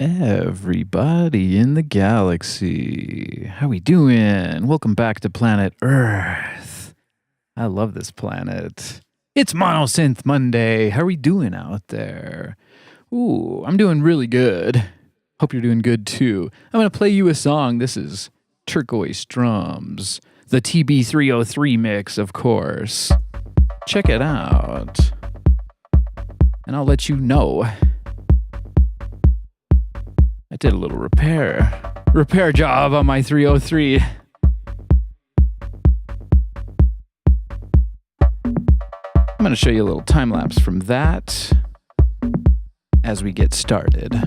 Everybody in the galaxy, how we doing? Welcome back to planet Earth. I love this planet. It's Synth Monday. How are we doing out there? Ooh, I'm doing really good. Hope you're doing good too. I'm going to play you a song. This is Turquoise Drums, the TB-303 mix, of course. Check it out. And I'll let you know. I did a little repair job on my 303. I'm going to show you a little time lapse from that as we get started.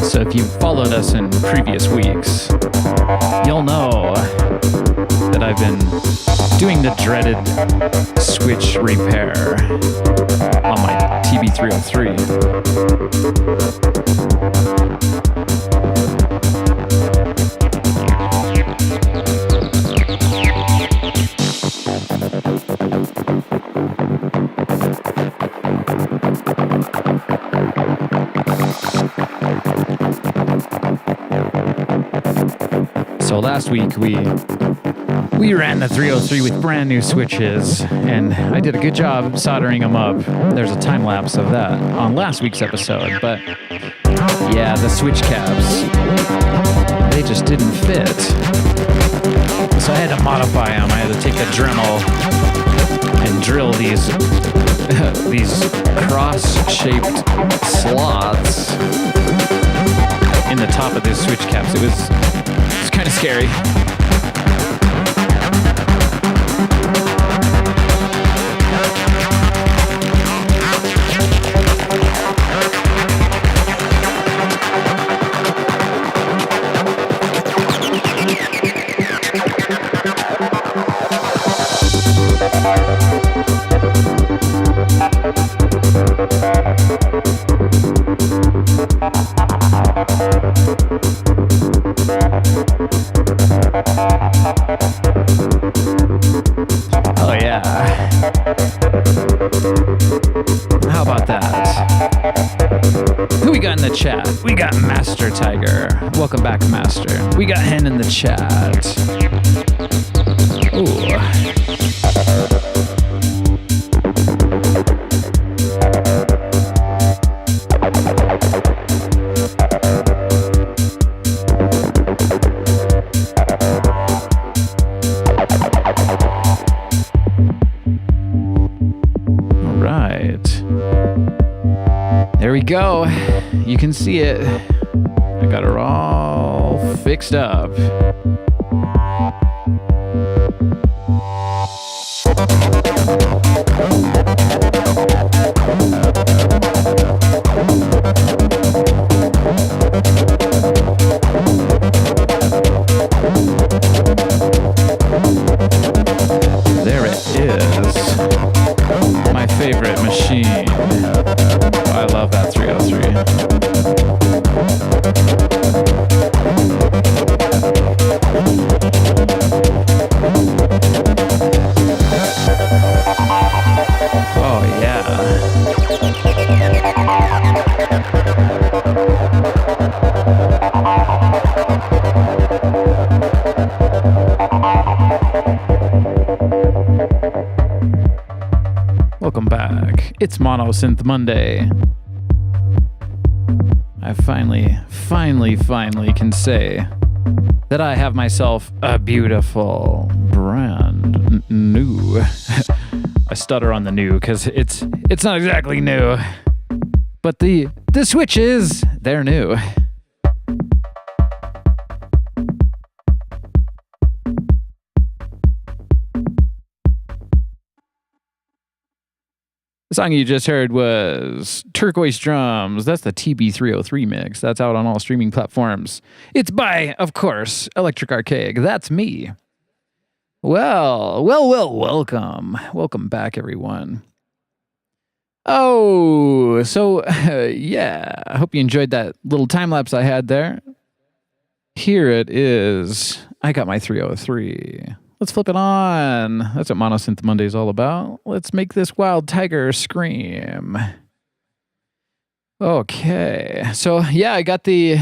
So if you've followed us in previous weeks, you'll know that I've been doing the dreaded switch repair on my TB-303. So last week we ran the 303 with brand new switches, and I did a good job soldering them up. There's a time lapse of that on last week's episode, but yeah, the switch caps, they just didn't fit. So I had to modify them. I had to take a Dremel and drill these cross-shaped slots in the top of these switch caps. It was kind of scary. Oh yeah. How about that? Who we got in the chat? We got Master Tiger. Welcome back, Master. We got Hen in the chat. Ooh. There we go. You can see it. I got her all fixed up. There it is. My favorite machine. I love that 303. Oh yeah. Welcome back. It's Synth Monday. I finally can say that I have myself a beautiful brand new. I stutter on the new because it's not exactly new. But the switches, they're new. The song you just heard was Turquoise Drums. That's the TB-303 mix. That's out on all streaming platforms. It's by, of course, Archaic. That's me. Well, welcome. Welcome back, everyone. Oh, so, yeah. I hope you enjoyed that little time-lapse I had there. Here it is. I got my 303. Let's flip it on. That's what Monosynth Monday is all about. Let's make this wild tiger scream. Okay, so yeah, I got the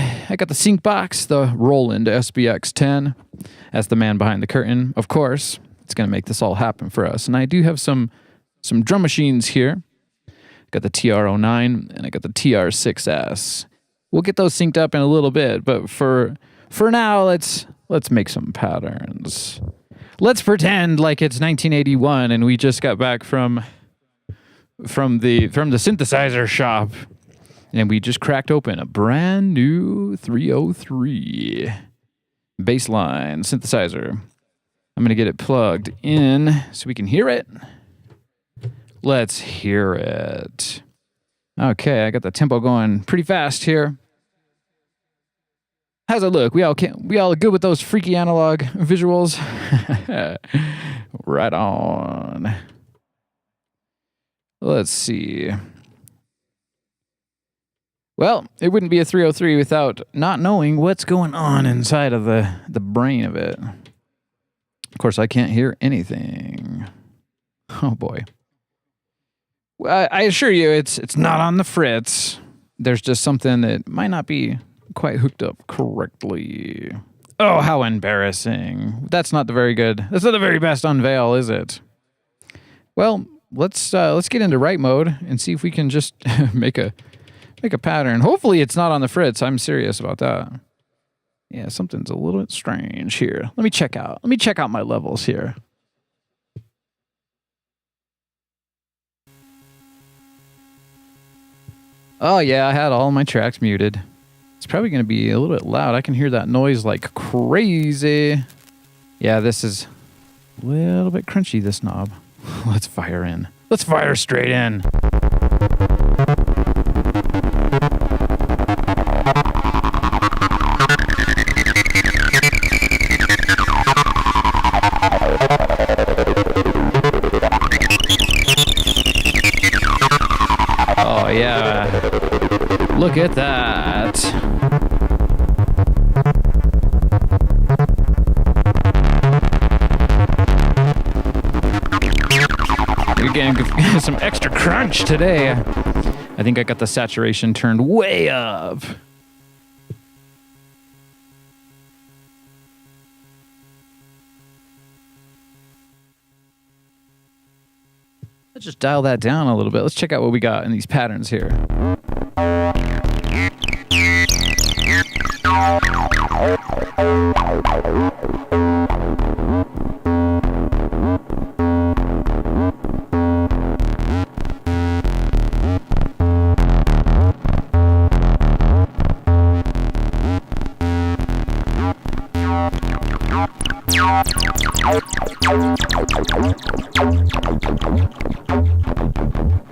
sync box, the Roland SBX10. That's the man behind the curtain, of course. It's gonna make this all happen for us. And I do have some drum machines here. Got the TR09 and I got the TR6S. We'll get those synced up in a little bit, but for now, let's make some patterns. Let's pretend like it's 1981 and we just got back from the synthesizer shop and we just cracked open a brand new 303 bassline synthesizer. I'm going to get it plugged in so we can hear it. Let's hear it. Okay, I got the tempo going pretty fast here. How's it look? We all good with those freaky analog visuals? Right on. Let's see. Well, it wouldn't be a 303 without not knowing what's going on inside of the brain of it. Of course, I can't hear anything. Oh boy. Well, I assure you, it's not on the fritz. There's just something that might not be quite hooked up correctly. Oh, how embarrassing. That's not the very best unveil, is it? Well, let's get into write mode and see if we can just make a pattern. Hopefully it's not on the fritz. I'm serious about that. Yeah, something's a little bit strange here. Let me check out my levels here. Oh yeah, I had all my tracks muted. It's probably going to be a little bit loud. I can hear that noise like crazy. Yeah, this is a little bit crunchy, this knob. Let's fire in. Let's fire straight in. Oh, yeah. Look at that. We're getting some extra crunch today. I think I got the saturation turned way up. Let's just dial that down a little bit. Let's check out what we got in these patterns here.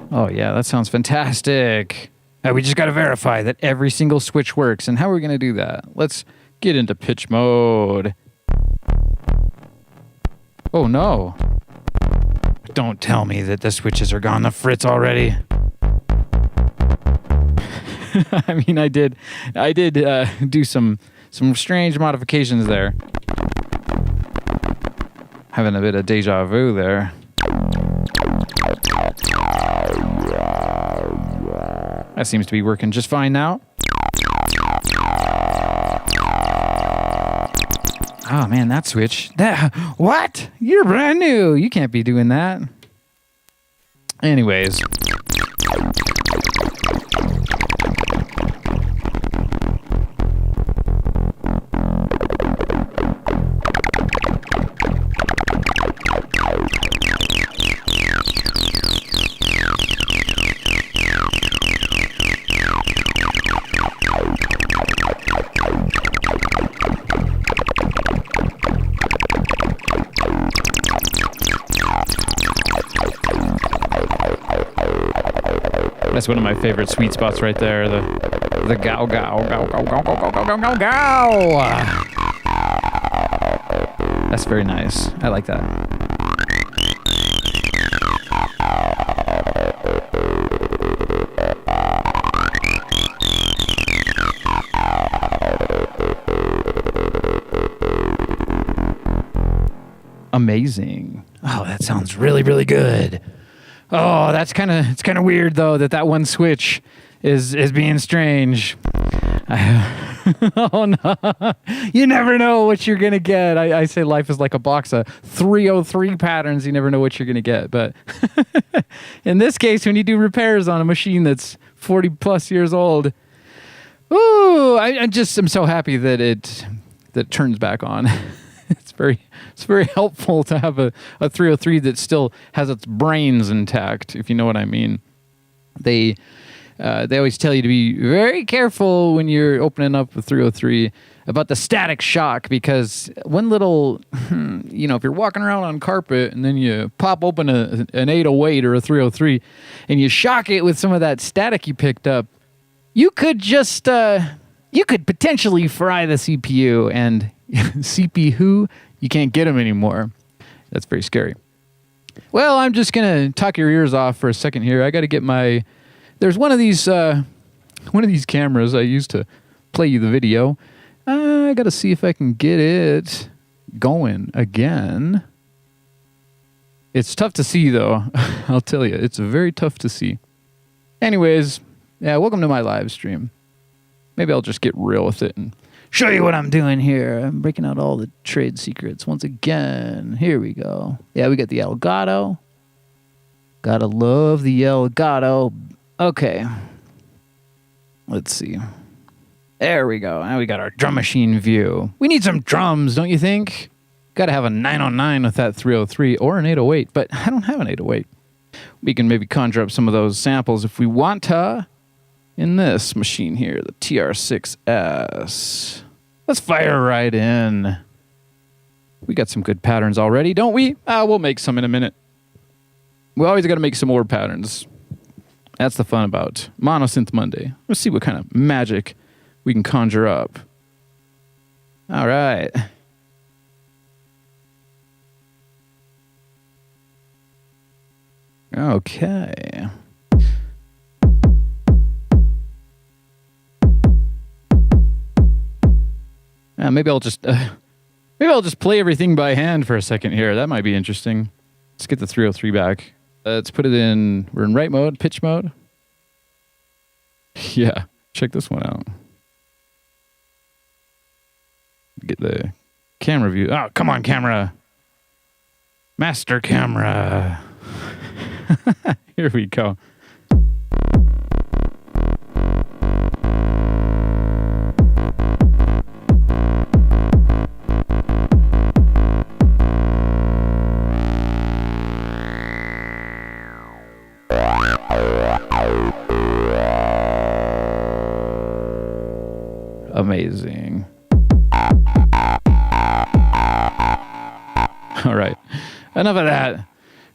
Oh yeah, that sounds fantastic. We just got to verify that every single switch works. And how are we going to do that? Let's get into pitch mode. Oh no. Don't tell me that the switches are gone the fritz already. I mean, I did do some strange modifications there. Having a bit of deja vu there. That seems to be working just fine now. Oh man, that switch. What? You're brand new. You can't be doing that. Anyways. That's one of my favorite sweet spots right there. The gow gow gow gow gow gow gow gow gow gow. That's very nice. I like that. Amazing. Oh, that sounds really, really good. Oh, it's kind of weird though that one switch is being strange. Oh no. You never know what you're going to get. I say life is like a box of 303 patterns. You never know what you're going to get. But in this case, when you do repairs on a machine that's 40 plus years old, ooh, I'm so happy that it turns back on. It's very helpful to have a 303 that still has its brains intact, if you know what I mean. They always tell you to be very careful when you're opening up a 303 about the static shock, because one little, if you're walking around on carpet and then you pop open an 808 or a 303 and you shock it with some of that static you picked up, you could just, you could potentially fry the CPU, and CPU, you can't get them anymore. That's very scary. Well, I'm just going to talk your ears off for a second here. I got to get there's one of these cameras I used to play you the video. I got to see if I can get it going again. It's tough to see though. I'll tell you, it's very tough to see. Anyways, yeah, welcome to my live stream. Maybe I'll just get real with it and show you what I'm doing here. I'm breaking out all the trade secrets once again. Here we go. Yeah, we got the Elgato. Gotta love the Elgato. Okay. Let's see. There we go. Now we got our drum machine view. We need some drums, don't you think? Gotta have a 909 with that 303 or an 808, but I don't have an 808. We can maybe conjure up some of those samples if we want to. In this machine here, the TR6S. Let's fire right in. We got some good patterns already, don't we? We'll make some in a minute. We always got to make some more patterns. That's the fun about Mono Synth Monday. Let's see what kind of magic we can conjure up. All right. Okay. Maybe I'll just play everything by hand for a second here. That might be interesting. Let's get the 303 back. Let's put it in. We're in write mode, pitch mode. Yeah, check this one out. Get the camera view. Oh, come on, camera. Master camera. Here we go. Amazing. All right. Enough of that. Enough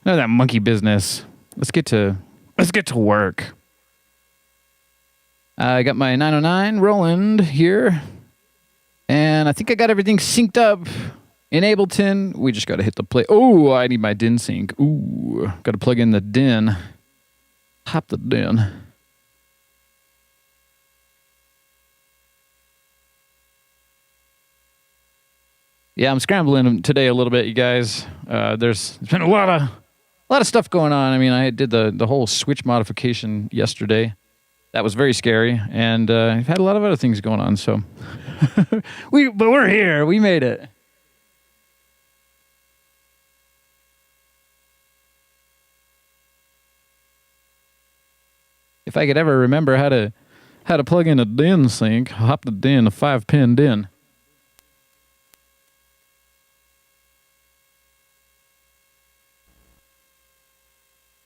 of that monkey business. Let's get to work. I got my 909 Roland here. And I think I got everything synced up in Ableton. We just got to hit the play. Oh, I need my DIN sync. Ooh, got to plug in the DIN. Hop the DIN. Yeah, I'm scrambling today a little bit, you guys. There's been a lot of stuff going on. I mean, I did the whole switch modification yesterday. That was very scary, and I've had a lot of other things going on. So, but we're here. We made it. If I could ever remember how to plug in a DIN sync, hop the DIN, a 5-pin DIN.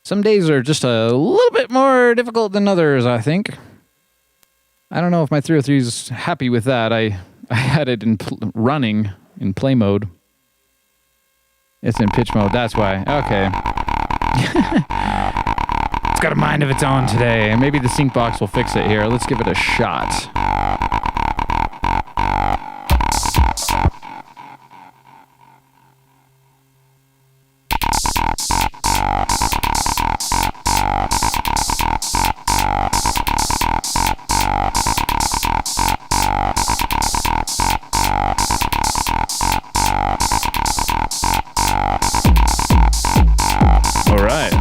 Some days are just a little bit more difficult than others, I think. I don't know if my 303 is happy with that. I had it in running in play mode. It's in pitch mode, that's why. Okay. It's got a mind of its own today. Maybe the sync box will fix it here. Let's give it a shot. All right.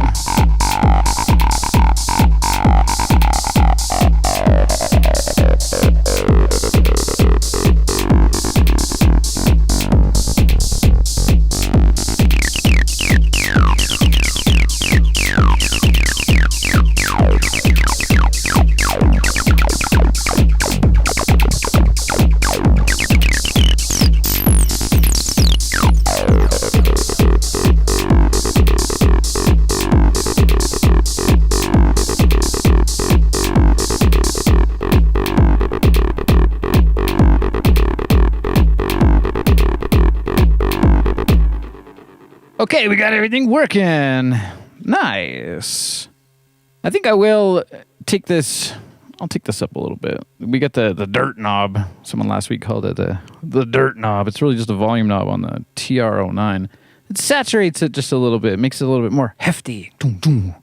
Okay, we got everything working. Nice. I think I will take this. I'll take this up a little bit. We got the dirt knob. Someone last week called it the dirt knob. It's really just a volume knob on the TR-09. It saturates it just a little bit. It makes it a little bit more hefty. Give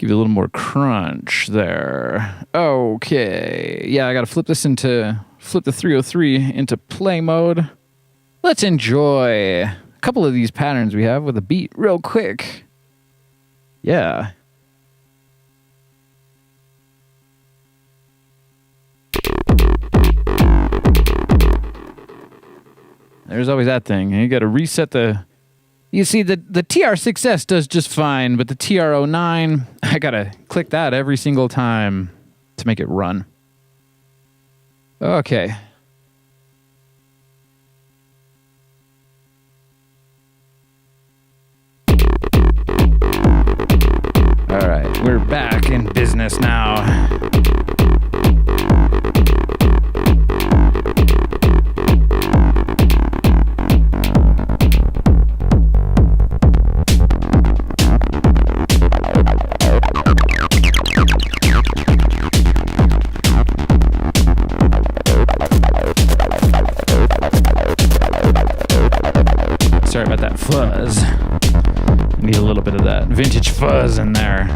you a little more crunch there. Okay. Yeah, I got to flip the 303 into play mode. Let's enjoy a couple of these patterns we have with a beat real quick. Yeah. There's always that thing. You got to reset the... You see, the TR6S does just fine, but the TR-09, I got to click that every single time to make it run. Okay. All right, we're back in business now. Sorry about that fuzz. Need a little bit of that vintage fuzz in there.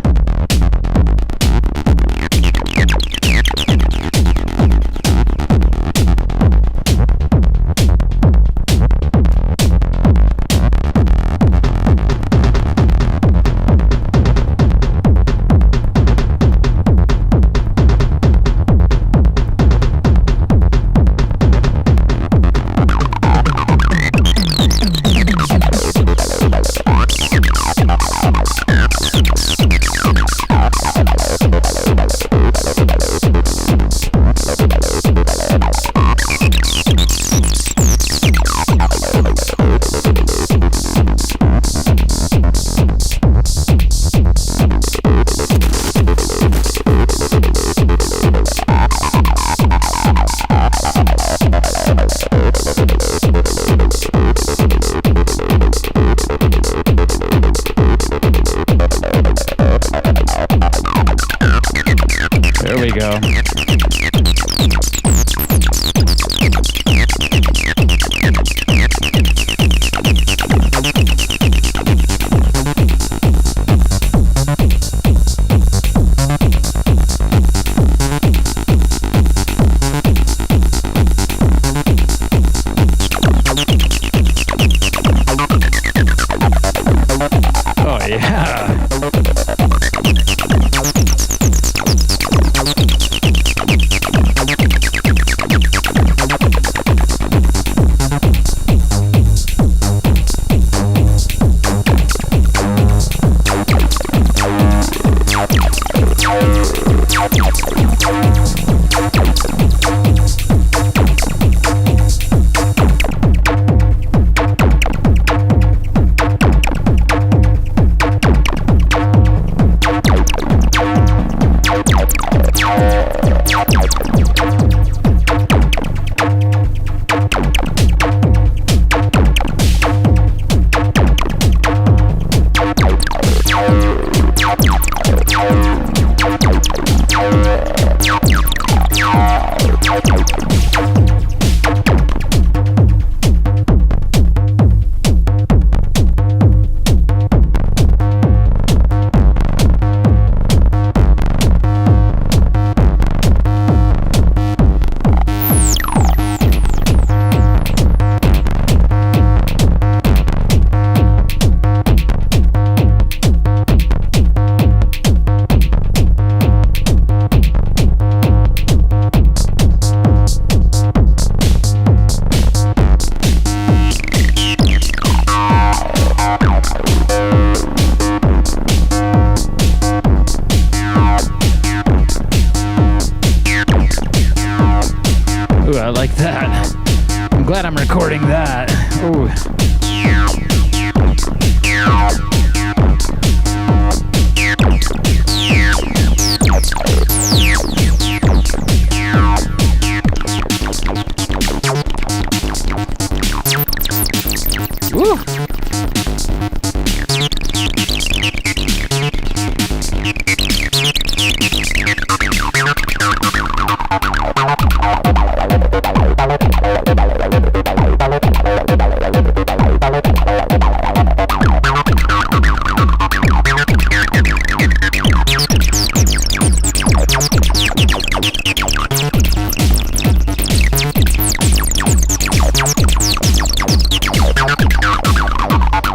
There we go. Oh yeah. like that. I'm glad I'm recording that. Ooh. Woo.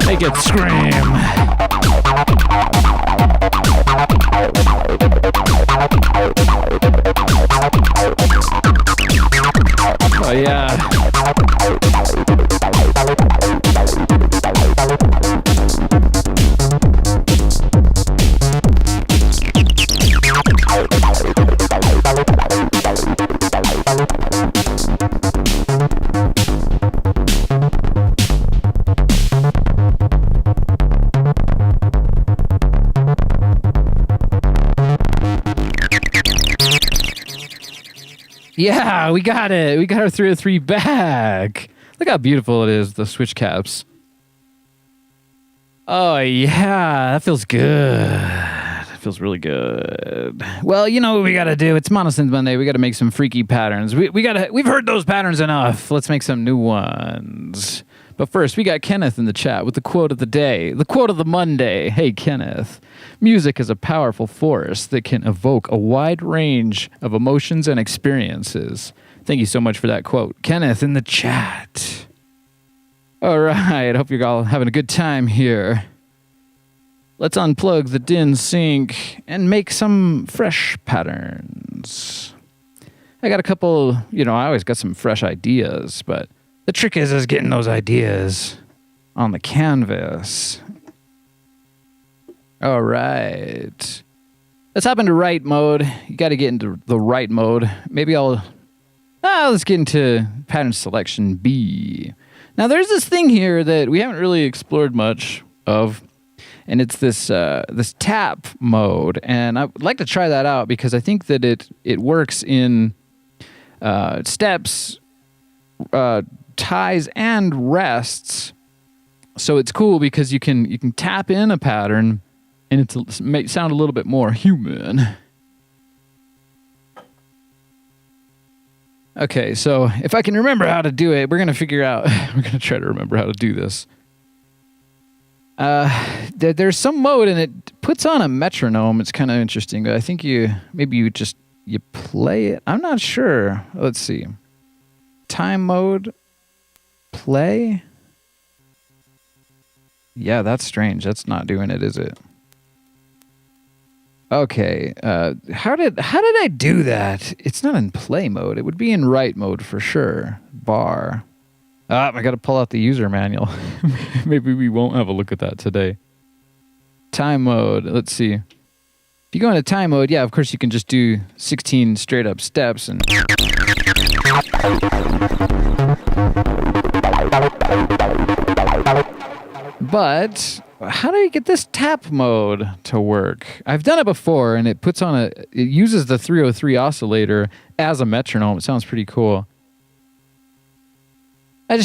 Make it scream. Oh yeah. Yeah, we got it. We got our 303 back. Look how beautiful it is, the switch caps. Oh, yeah, that feels good. That feels really good. Well, you know what we got to do? It's Monosynth Monday. We got to make some freaky patterns. We've heard those patterns enough. Let's make some new ones. But first, we got Kenneth in the chat with the quote of the day, the quote of the Monday. Hey, Kenneth, music is a powerful force that can evoke a wide range of emotions and experiences. Thank you so much for that quote, Kenneth in the chat. All right, hope you're all having a good time here. Let's unplug the DIN sync and make some fresh patterns. I got a couple, I always got some fresh ideas, but the trick is getting those ideas on the canvas. All right. Let's hop into write mode. You got to get into the write mode. Maybe let's get into pattern selection B. Now, there's this thing here that we haven't really explored much of, and it's this tap mode. And I would like to try that out because I think that it works in steps, ties and rests. So it's cool because you can tap in a pattern and it may sound a little bit more human. Okay, so if I can remember how to do it, we're going to try to remember how to do this. There's some mode and it puts on a metronome. It's kind of interesting, but I think you play it. I'm not sure. Let's see. Time mode. Play? Yeah, that's strange. That's not doing it, is it? Okay. How did I do that? It's not in play mode. It would be in write mode for sure. Bar. I got to pull out the user manual. Maybe we won't have a look at that today. Time mode. Let's see. If you go into time mode, yeah, of course you can just do 16 straight up steps and but how do you get this tap mode to work? I've done it before and it uses the 303 oscillator as a metronome. It sounds pretty cool. I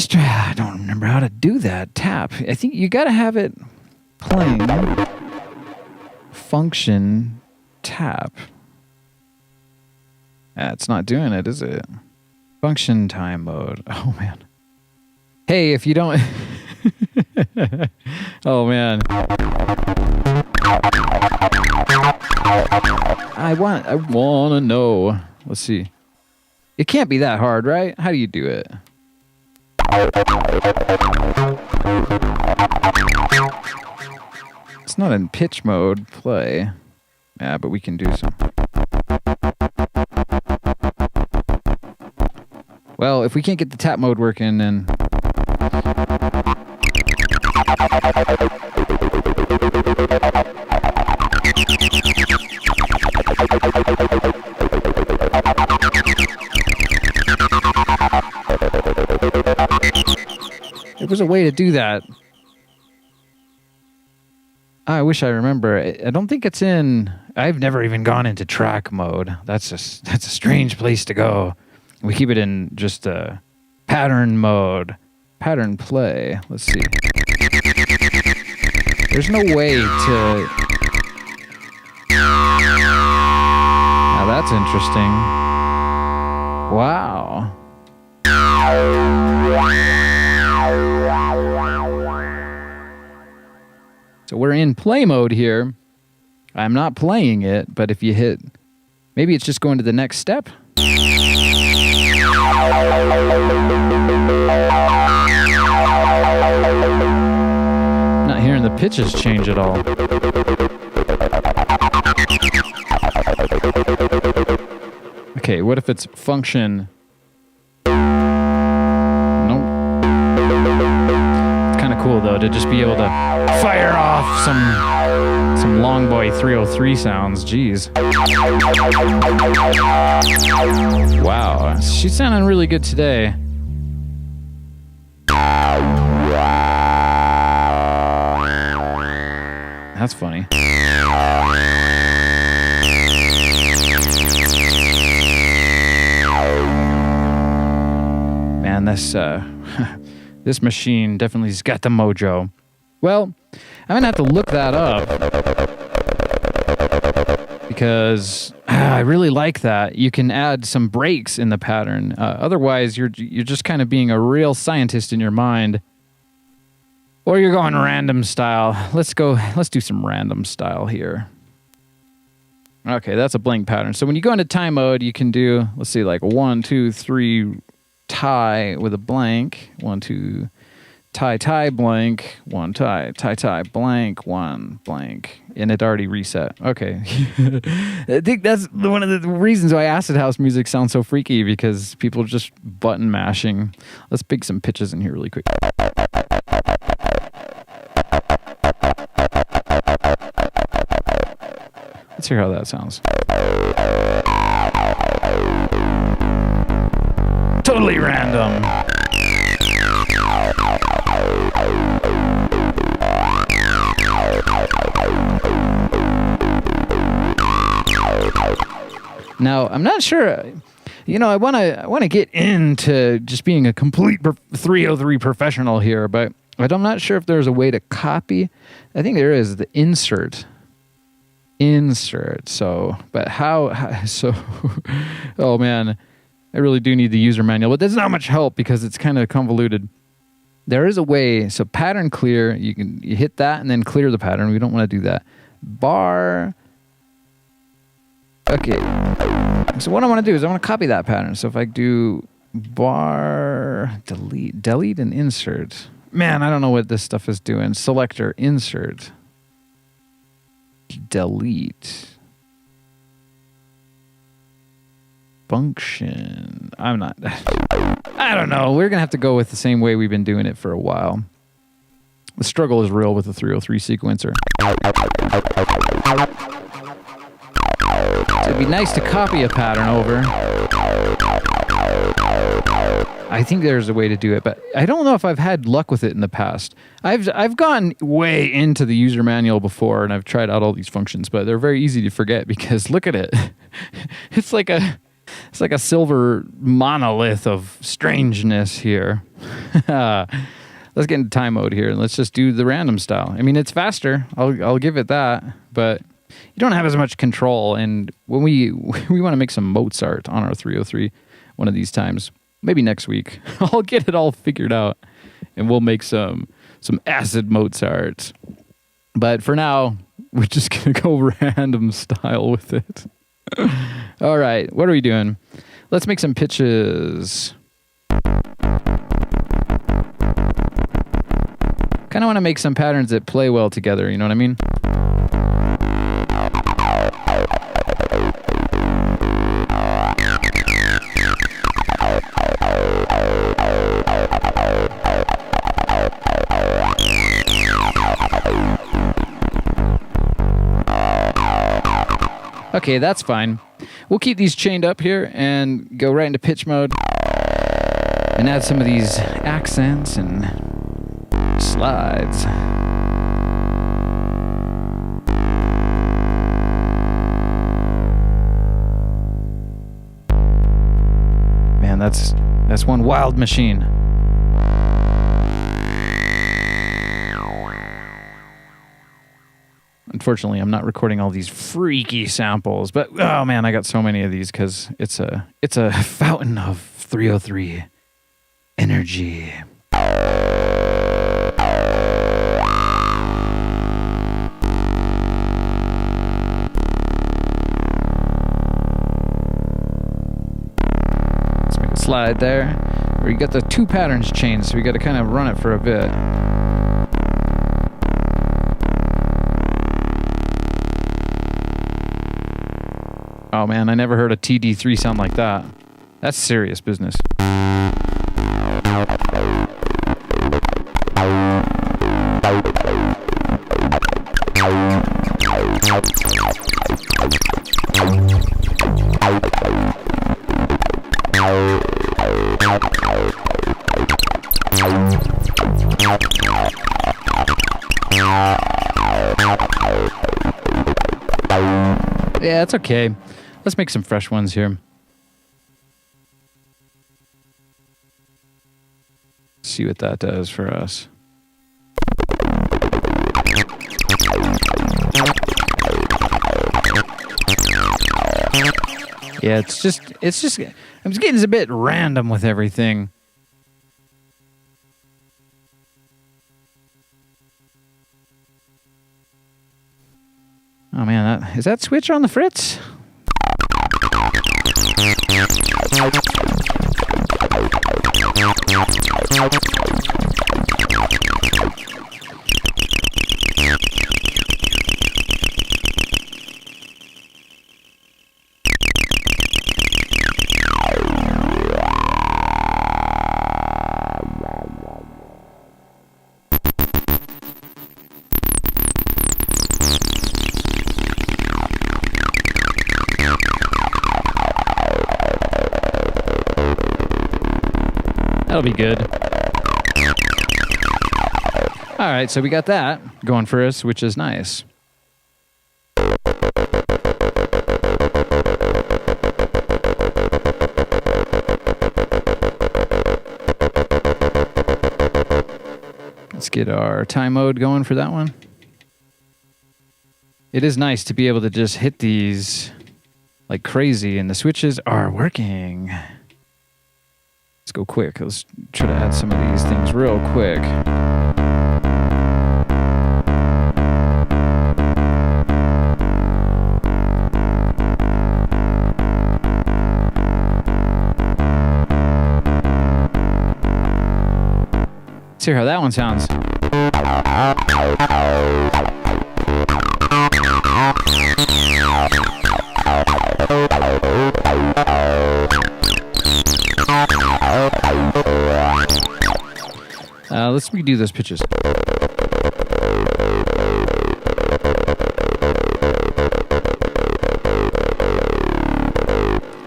don't remember how to do that. Tap. I think you got to have it playing. Function tap. It's not doing it, is it? Function time mode. Oh, man. Hey, if you don't... Oh, man. I want to know. Let's see. It can't be that hard, right? How do you do it? It's not in pitch mode play. Yeah, but we can do some. Well, if we can't get the tap mode working, then... was a way to do that. I wish I remember. I don't think it's in... I've never even gone into track mode. That's a strange place to go. We keep it in just pattern mode. Pattern play. Let's see. There's no way to... Now that's interesting. Wow. So we're in play mode here. I'm not playing it, but if you hit... Maybe it's just going to the next step? Not hearing the pitches change at all. Okay, what if it's function? Nope. It's kind of cool though to just be able to fire off some long boy 303 sounds. Jeez. Wow, she's sounding really good today. That's funny. Man, this this machine definitely's got the mojo. Well, I'm gonna have to look that up because I really like that. You can add some breaks in the pattern. Otherwise, you're just kind of being a real scientist in your mind, or you're going random style. Let's do some random style here. Okay, that's a blank pattern. So when you go into time mode, you can do, let's see, like 1, 2, 3, tie with a blank. 1, 2, tie, blank. 1, tie, blank. 1, blank. And it already reset. Okay. I think that's one of the reasons why acid house music sounds so freaky, because people just button mashing. Let's pick some pitches in here really quick. Let's hear how that sounds. Totally random. Now, I'm not sure, you know, I want to get into just being a complete 303 professional here, but I'm not sure if there's a way to copy. I think there is, the insert. So, but how so oh man, I really do need the user manual, but there's not much help because it's kind of convoluted. There is a way. So pattern clear, you hit that and then clear the pattern. We don't want to do that. Bar. Okay. So what I want to do is I want to copy that pattern. So if I do bar, delete and insert. Man, I don't know what this stuff is doing. Selector, insert. Delete. Function. I don't know. We're going to have to go with the same way we've been doing it for a while. The struggle is real with the 303 sequencer. So it'd be nice to copy a pattern over. I think there's a way to do it, but I don't know if I've had luck with it in the past. I've gone way into the user manual before, and I've tried out all these functions, but they're very easy to forget because look at it. It's like a silver monolith of strangeness here. Let's get into time mode here, and let's just do the random style. I mean, it's faster. I'll give it that, but you don't have as much control. And when we want to make some Mozart on our 303 one of these times. Maybe next week. I'll get it all figured out and we'll make some acid Mozart. But for now, we're just going to go random style with it. All right, what are we doing? Let's make some pitches. Kind of want to make some patterns that play well together, you know what I mean? Okay, that's fine. We'll keep these chained up here and go right into pitch mode and add some of these accents and slides. Man, that's one wild machine. Unfortunately, I'm not recording all these freaky samples, but oh man, I got so many of these because it's a fountain of 303 energy. Let's make a slide there. We got the two patterns changed, so we got to kind of run it for a bit. Oh man, I never heard a TD3 sound like that. That's serious business. Yeah, it's okay. Let's make some fresh ones here. See what that does for us. Yeah, it's just I'm just getting a bit random with everything. Oh man, is that switch on the fritz? That'll be good. All right, so we got that going for us, which is nice. Let's get our time mode going for that one. It is nice to be able to just hit these like crazy, and the switches are working. Let's go quick. Let's try to add some of these things real quick. Let's hear how that one sounds. Let's redo those pitches.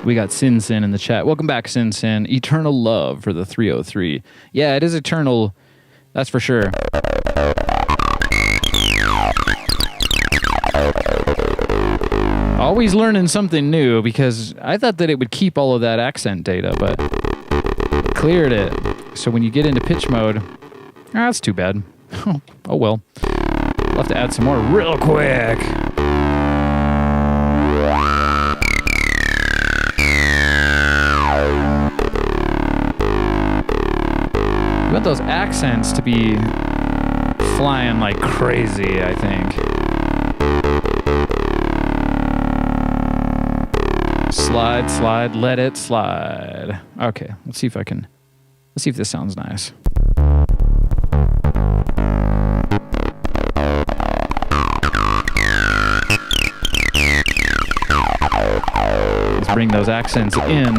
We got Synth in the chat. Welcome back, Synth. Eternal love for the 303. Yeah, it is eternal. That's for sure. Always learning something new, because I thought that it would keep all of that accent data, but it cleared it. So when you get into pitch mode, that's too bad. Oh well. We'll have to add some more real quick. You want those accents to be flying like crazy, I think. Slide, slide, let it slide. Okay, let's see if this sounds nice. Let's bring those accents in.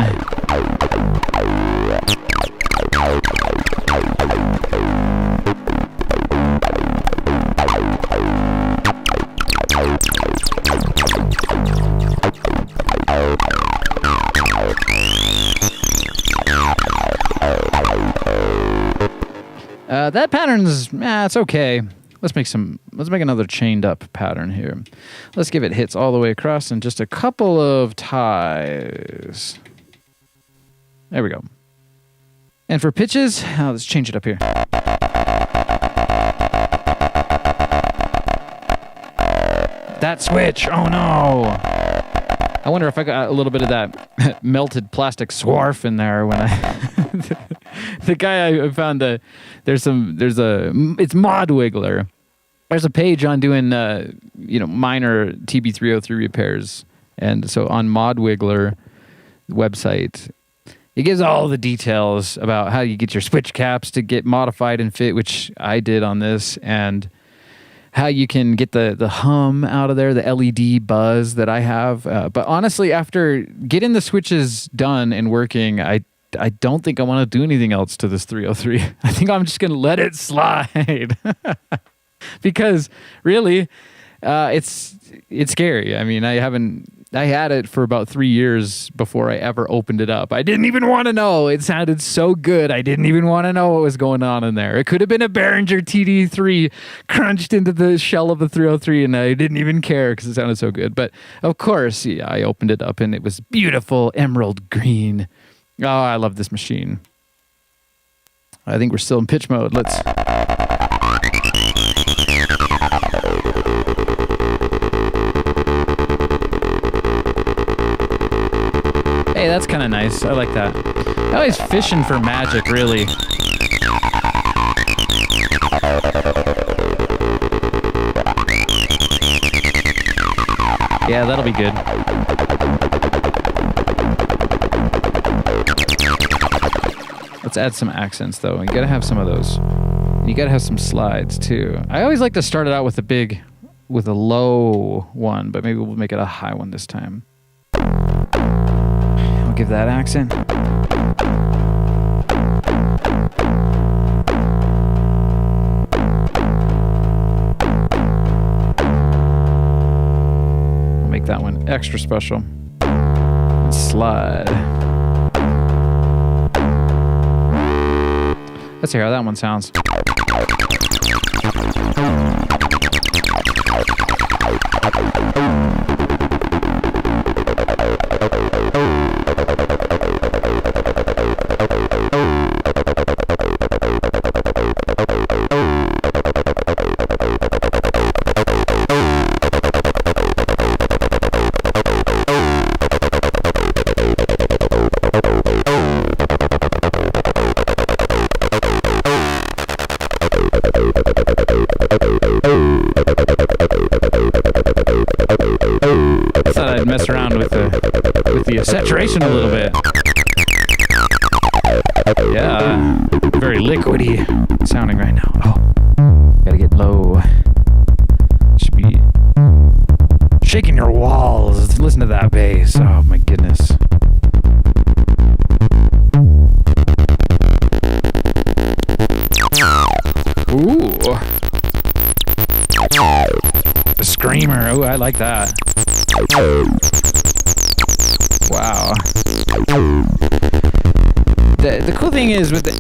That pattern's, it's okay. Let's make another chained up pattern here. Let's give it hits all the way across and just a couple of ties. There we go. And for pitches, let's change it up here. That switch, oh no. I wonder if I got a little bit of that melted plastic swarf in there when I... The guy I found, it's Mod Wiggler. There's a page on doing, minor TB-303 repairs. And so on Mod Wiggler website, it gives all the details about how you get your switch caps to get modified and fit, which I did on this, and how you can get the hum out of there, the LED buzz that I have. But honestly, after getting the switches done and working, I don't think I want to do anything else to this 303. I think I'm just going to let it slide. Because really, it's scary. I mean, I had it for about 3 years before I ever opened it up. I didn't even want to know. It sounded so good. I didn't even want to know what was going on in there. It could have been a Behringer TD3 crunched into the shell of the 303, and I didn't even care because it sounded so good. But of course, yeah, I opened it up, and it was beautiful emerald green. Oh, I love this machine. I think we're still in pitch mode. Let's... Hey, that's kind of nice. I like that. I'm always fishing for magic, really. Yeah, that'll be good. Let's add some accents, though. You gotta have some of those. You gotta have some slides, too. I always like to start it out with a low one, but maybe we'll make it a high one this time. Give that accent. I'll make that one extra special. Slide. Let's hear how that one sounds. Mess around with the saturation a little bit. Yeah, very liquidy sounding right now. Oh, gotta get low. Should be shaking your walls. Listen to that bass. Oh my goodness. Ooh, a screamer. Ooh, I like that. Wow. The cool thing is with the,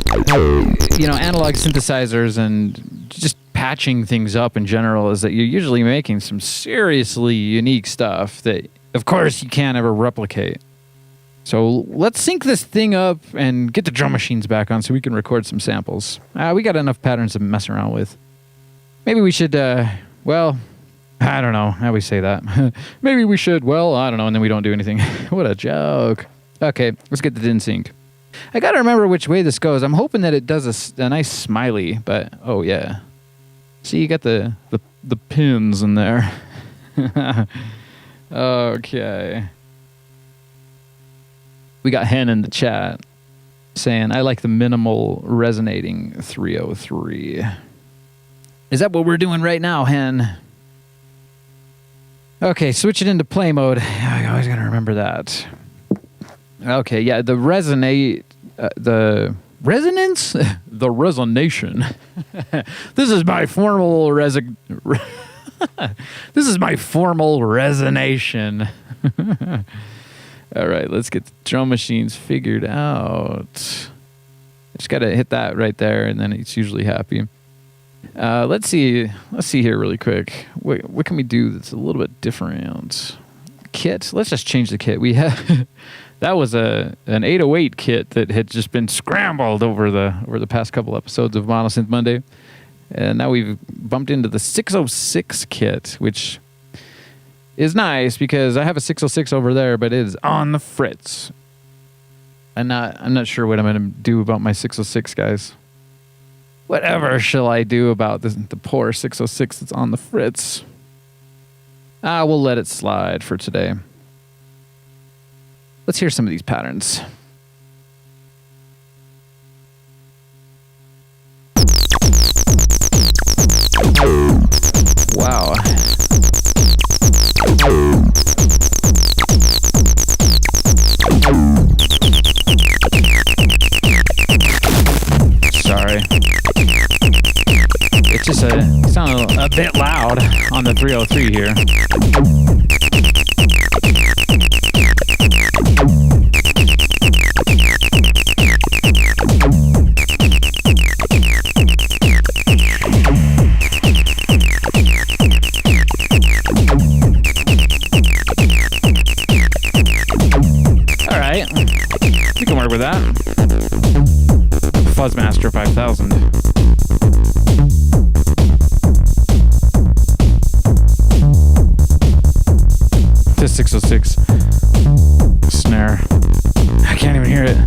analog synthesizers and just patching things up in general is that you're usually making some seriously unique stuff that, of course, you can't ever replicate. So let's sync this thing up and get the drum machines back on so we can record some samples. We got enough patterns to mess around with. Maybe we should, I don't know how we say that. Maybe we should, I don't know, and then we don't do anything. What a joke. Okay, let's get the din sync. I gotta remember which way this goes. I'm hoping that it does a nice smiley, but oh yeah. See, you got the pins in there. Okay. We got Hen in the chat saying, I like the minimal resonating 303. Is that what we're doing right now, Hen? Okay, switch it into play mode. I always gotta remember that. Okay, yeah, the resonate, the resonance, the resonation. This is my formal This is my formal resonation. All right, let's get the drum machines figured out. Just got to hit that right there, and then it's usually happy. Let's see here really quick. What can we do that's a little bit different? Kit. Let's just change the kit. We have that was an 808 kit that had just been scrambled over the past couple episodes of Monosynth Monday, and now we've bumped into the 606 kit, which is nice because I have a 606 over there, but it is on the fritz. I'm not sure what I'm going to do about my 606, guys. Whatever shall I do about the poor 606 that's on the fritz? We'll let it slide for today. Let's hear some of these patterns. Wow. Sorry. It's just it sounded a bit loud on the 303 here. All right, we can work with that. Fuzzmaster 5000. To 606 snare. I can't even hear it.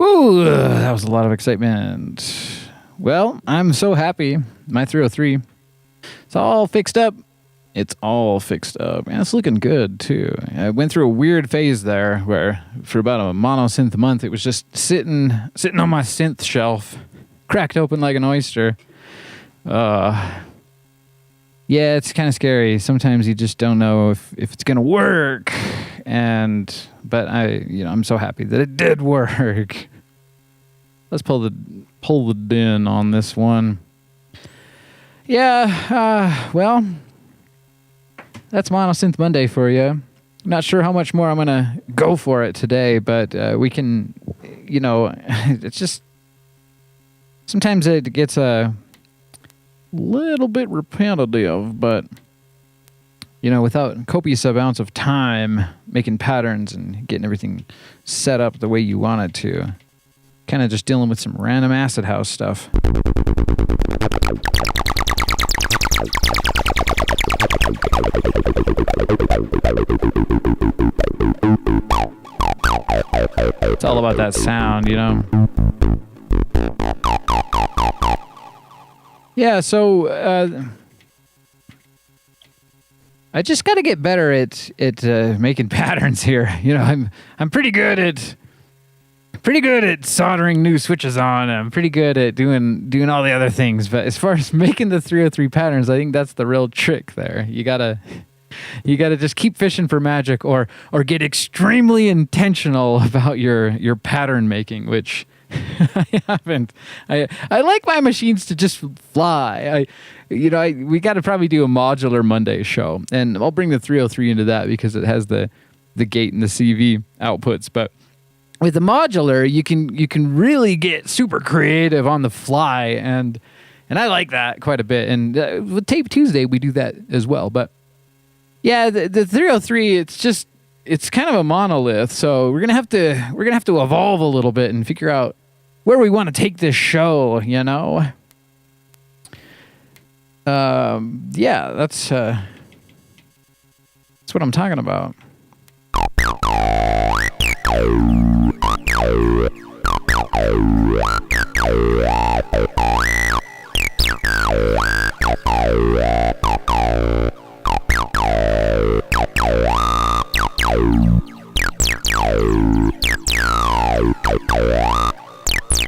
Ooh, that was a lot of excitement. Well, I'm so happy. My 303, it's all fixed up. It's all fixed up. And it's looking good, too. I went through a weird phase there where for about a mono synth month, it was just sitting on my synth shelf, cracked open like an oyster. Yeah, it's kind of scary. Sometimes you just don't know if it's going to work. But I'm so happy that it did work. Let's pull the din on this one. Yeah, well, that's Mono Synth Monday for you. Not sure how much more I'm going to go for it today, but we can, it's just, sometimes it gets a little bit repetitive, but without copious amounts of time making patterns and getting everything set up the way you want it to. Kind of just dealing with some random acid house stuff. It's all about that sound, Yeah, so I just got to get better at making patterns here. I'm pretty good at soldering new switches on. I'm pretty good at doing all the other things. But as far as making the 303 patterns, I think that's the real trick there. You gotta just keep fishing for magic, or get extremely intentional about your pattern making, which I haven't. I like my machines to just fly. We got to probably do a modular Monday show, and I'll bring the 303 into that because it has the gate and the CV outputs. But with the modular, you can really get super creative on the fly, and I like that quite a bit. And with Tape Tuesday, we do that as well. But yeah, the 303, it's kind of a monolith, so we're gonna have to evolve a little bit and figure out where we want to take this show. Yeah, that's what I'm talking about.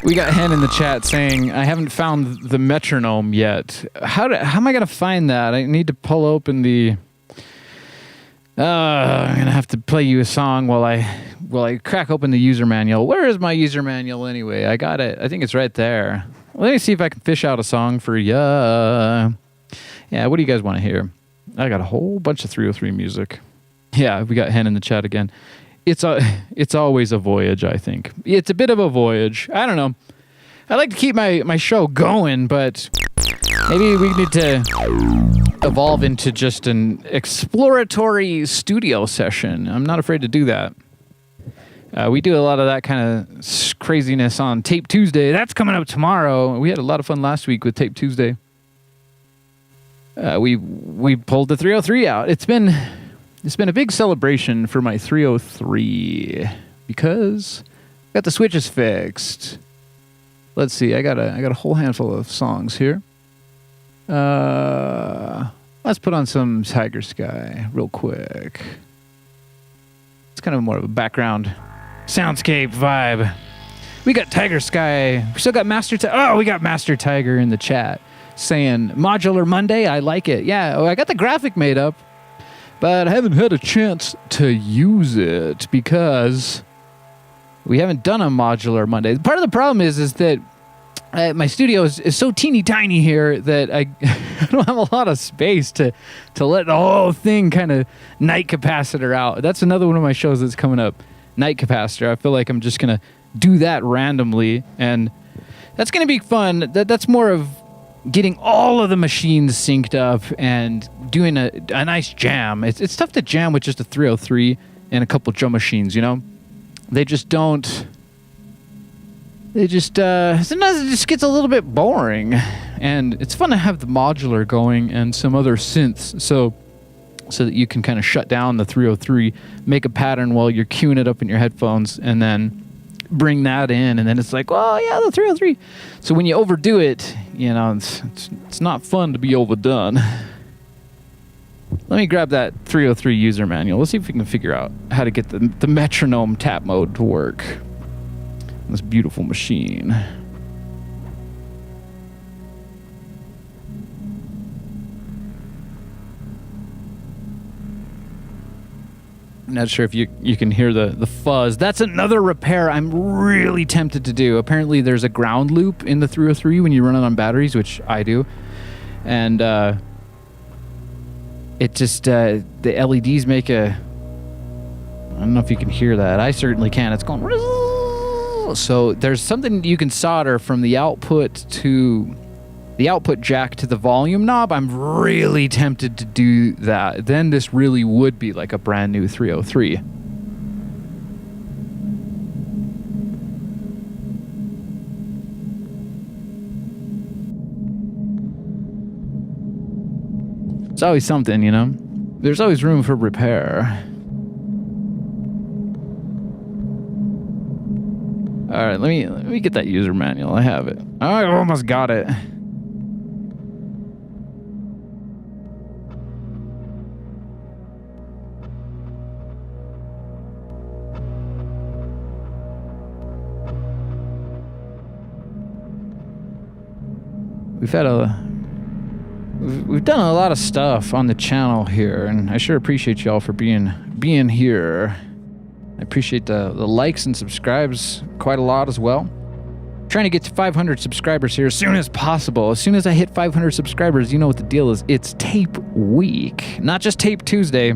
We got Hen in the chat saying, I haven't found the metronome yet. How am I going to find that? I need to pull open the... I'm going to have to play you a song while I crack open the user manual. Where is my user manual anyway? I got it. I think it's right there. Let me see if I can fish out a song for ya. Yeah, what do you guys want to hear? I got a whole bunch of 303 music. Yeah, we got Hen in the chat again. It's always a voyage, I think. It's a bit of a voyage. I don't know. I like to keep my show going, but maybe we need to evolve into just an exploratory studio session. I'm not afraid to do that. We do a lot of that kind of craziness on Tape Tuesday. That's coming up tomorrow. We had a lot of fun last week with Tape Tuesday. We pulled the 303 out. It's been a big celebration for my 303 because I got the switches fixed. Let's see. I got a whole handful of songs here. Let's put on some Tiger Sky real quick. It's kind of more of a background soundscape vibe. We got Tiger Sky. We still got we got Master Tiger in the chat saying Modular Monday. I like it. Yeah, I got the graphic made up, but I haven't had a chance to use it because we haven't done a Modular Monday. Part of the problem is that my studio is so teeny tiny here that I don't have a lot of space to let the whole thing kind of night capacitor out. That's another one of my shows that's coming up, night capacitor. I feel like I'm just going to do that randomly, and that's going to be fun. That's more of getting all of the machines synced up and doing a nice jam. It's tough to jam with just a 303 and a couple drum machines, They just don't... sometimes it just gets a little bit boring. And it's fun to have the modular going and some other synths so that you can kind of shut down the 303, make a pattern while you're queuing it up in your headphones, and then bring that in, and then it's like, well, yeah, the 303. So when you overdo it, it's not fun to be overdone. Let me grab that 303 user manual. Let's see if we can figure out how to get the metronome tap mode to work on this beautiful machine. I'm not sure if you can hear the fuzz. That's another repair I'm really tempted to do. Apparently there's a ground loop in the 303 when you run it on batteries, which I do. And it just, the LEDs make I don't know if you can hear that. I certainly can. It's going... So there's something you can solder from the output to the output jack to the volume knob, I'm really tempted to do that. Then this really would be like a brand new 303. It's always something, you know? There's always room for repair. All right, let me get that user manual. I have it. I almost got it. We've done a lot of stuff on the channel here, and I sure appreciate y'all for being here. I appreciate the likes and subscribes quite a lot as well. Trying to get to 500 subscribers here as soon as possible. As soon as I hit 500 subscribers, you know what the deal is. It's tape week, not just tape Tuesday.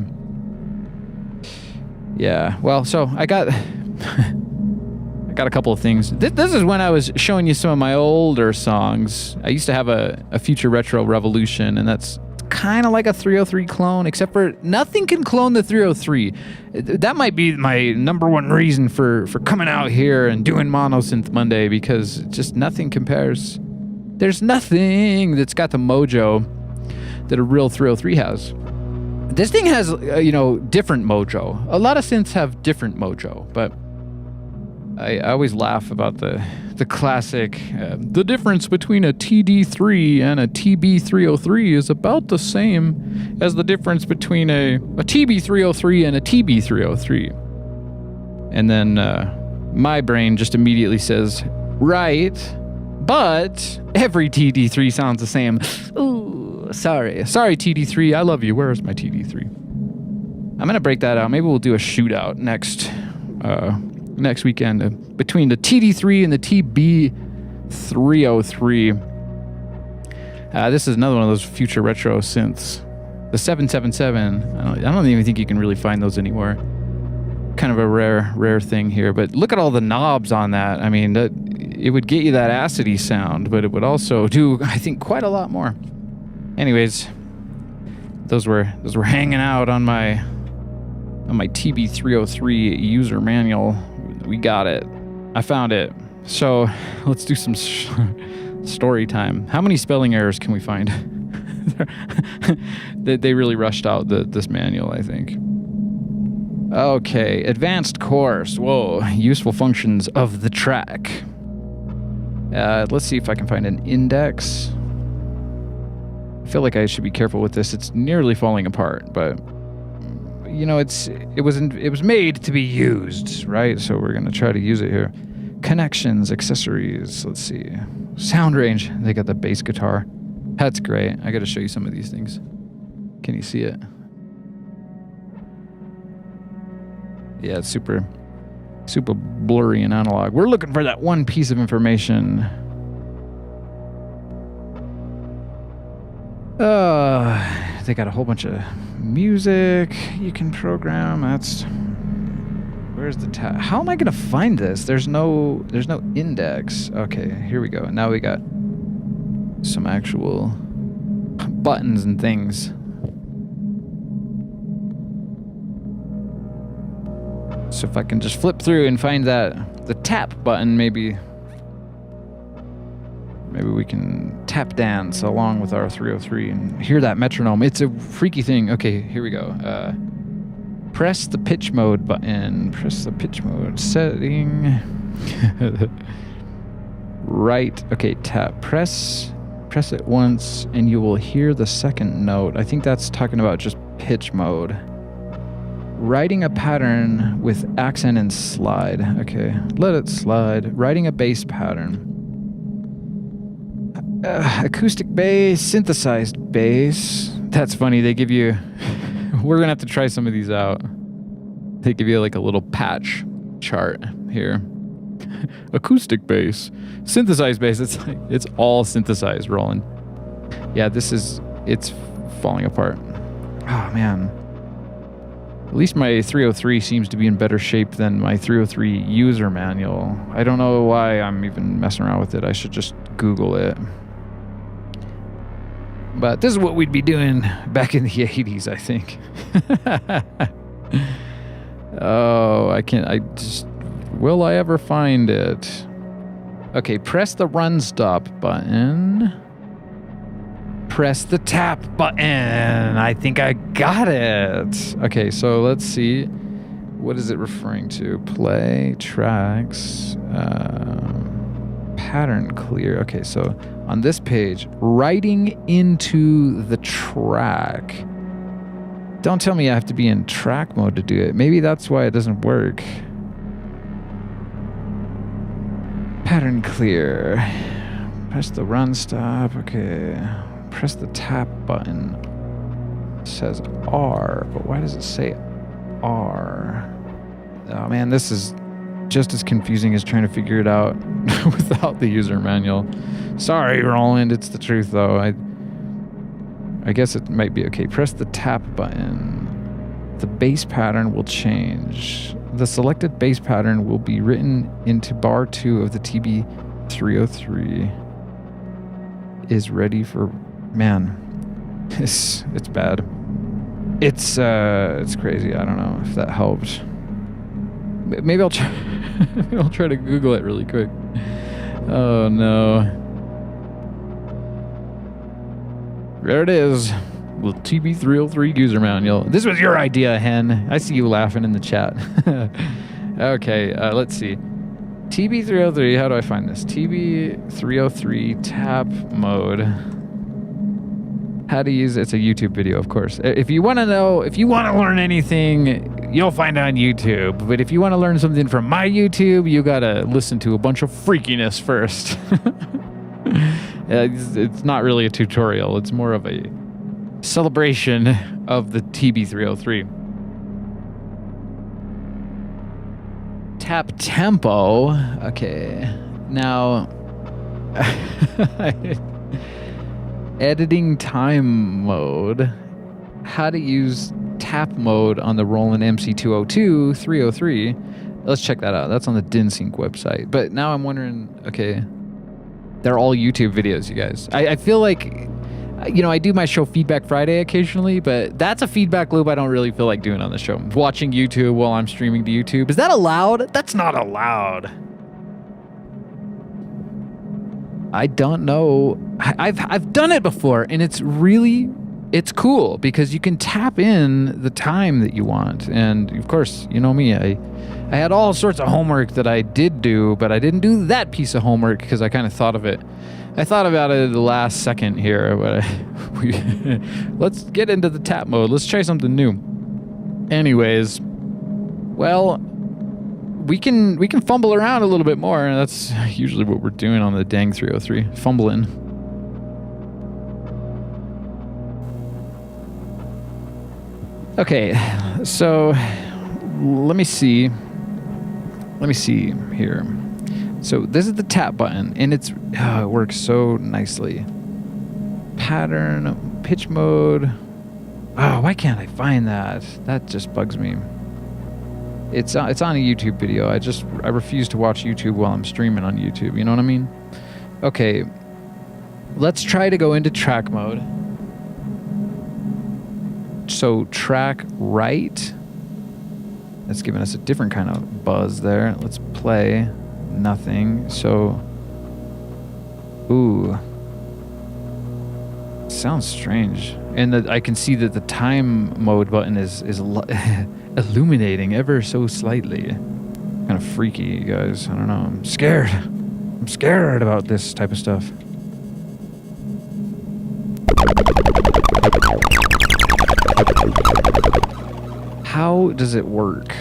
Yeah, well, so I got I got a couple of things. This is when I was showing you some of my older songs. I used to have a Future Retro Revolution, and that's kind of like a 303 clone, except for nothing can clone the 303. That might be my number one reason for coming out here and doing Mono Synth Monday, because just nothing compares. There's nothing that's got the mojo that a real 303 has. This thing has, different mojo. A lot of synths have different mojo, but I always laugh about the classic, the difference between a TD3 and a TB-303 is about the same as the difference between a TB-303 and a TB-303. And then my brain just immediately says, right, but every TD3 sounds the same. Ooh, sorry TD3, I love you. Where's my TD3? I'm going to break that out. Maybe we'll do a shootout next weekend between the TD3 and the TB-303. This is another one of those future retro synths. The 777. I don't even think you can really find those anymore. Kind of a rare thing here. But look at all the knobs on that. I mean, it would get you that acidy sound, but it would also do, I think, quite a lot more. Anyways, those were hanging out on my TB-303 user manual. We got it. I found it. So let's do some story time. How many spelling errors can we find? They really rushed out this manual, I think. Okay, advanced course. Whoa, useful functions of the track. Let's see if I can find an index. I feel like I should be careful with this. It's nearly falling apart, but it was made to be used, right? So we're gonna try to use it here. Connections, accessories. Let's see. Sound range. They got the bass guitar. That's great. I got to show you some of these things. Can you see it? Yeah, it's super blurry and analog. We're looking for that one piece of information. They got a whole bunch of music you can program. Where's the tab? How am I gonna find this? There's no index. Okay, here we go. Now we got some actual buttons and things. So if I can just flip through and find the tap button, maybe we can tap dance along with our 303 and hear that metronome. It's a freaky thing. Okay, here we go. Press the pitch mode button. Press the pitch mode setting. Right. Okay, tap. Press it once and you will hear the second note. I think that's talking about just pitch mode. Writing a pattern with accent and slide. Okay, let it slide. Writing a bass pattern. Acoustic bass, synthesized bass. That's funny. They give you... We're going to have to try some of these out. They give you like a little patch chart here. Acoustic bass. Synthesized bass. It's all synthesized rolling. Yeah, it's falling apart. Oh, man. At least my 303 seems to be in better shape than my 303 user manual. I don't know why I'm even messing around with it. I should just Google it. But this is what we'd be doing back in the 80s, I think. Oh, will I ever find it? Okay, press the run stop button. Press the tap button. I think I got it. Okay, so let's see. What is it referring to? Play, tracks, pattern clear. Okay, so on this page, writing into the track. Don't tell me I have to be in track mode to do it. Maybe that's why it doesn't work. Pattern clear. Press the run stop. Okay. Press the tap button. It says R, but why does it say R? Oh man, this is just as confusing as trying to figure it out without the user manual. Sorry, Roland, it's the truth though. I guess it might be okay. Press the tap button. The bass pattern will change. The selected bass pattern will be written into bar 2 of the TB-303. Is ready for... Man, it's bad. It's crazy. I don't know if that helped. Maybe I'll try. Maybe I'll try to Google it really quick. Oh no. There it is. The TB-303 user manual. This was your idea, Hen. I see you laughing in the chat. Okay, let's see. TB-303, how do I find this? TB-303 tap mode. How to use it. It's a YouTube video, of course. If you want to know, if you want to learn anything, you'll find it on YouTube. But if you want to learn something from my YouTube, you got to listen to a bunch of freakiness first. It's not really a tutorial. It's more of a celebration of the TB-303. Tap tempo. Okay. Now, editing time mode. How to use tap mode on the Roland MC202 303. Let's check that out. That's on the DinSync website. But now I'm wondering, okay, they're all YouTube videos, you guys. I feel like, you know, I do my show Feedback Friday occasionally, but that's a feedback loop I don't really feel like doing on the show. Watching YouTube while I'm streaming to YouTube. Is that allowed? That's not allowed. I don't know. I've done it before, and it's cool because you can tap in the time that you want. And of course, you know me, I had all sorts of homework that I did do, but I didn't do that piece of homework because I kind of thought of it. I thought about it at the last second here, but let's get into the tap mode. Let's try something new. Anyways, well, we can fumble around a little bit more, and that's usually what we're doing on the dang 303, fumbling. Okay, so let me see here. So this is the tap button, and it works so nicely. Pattern, pitch mode. Oh, why can't I find that? That just bugs me. It's on a YouTube video. I refuse to watch YouTube while I'm streaming on YouTube. You know what I mean? Okay, let's try to go into track mode. So track right. That's giving us a different kind of buzz there. Let's play. Nothing. So, ooh, sounds strange. And I can see that the time mode button is illuminating ever so slightly. Kind of freaky, you guys. I don't know. I'm scared. I'm scared about this type of stuff. How does it work?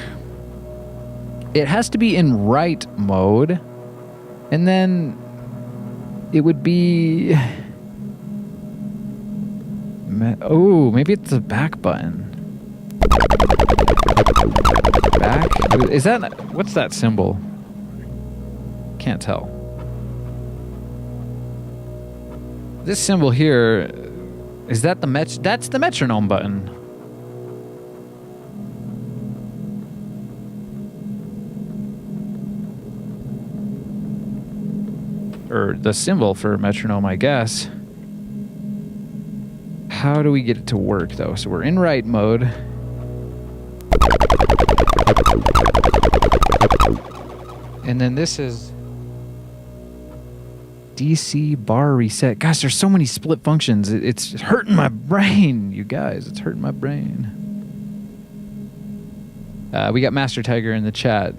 It has to be in right mode, and then it would be... Oh, maybe it's the back button. Back? Is that... What's that symbol? Can't tell. This symbol here, is that the that's the metronome button. Or the symbol for metronome, I guess. How do we get it to work, though? So we're in write mode. And then this is DC bar reset. Gosh, there's so many split functions. It's hurting my brain, you guys. It's hurting my brain. We got Master Tiger in the chat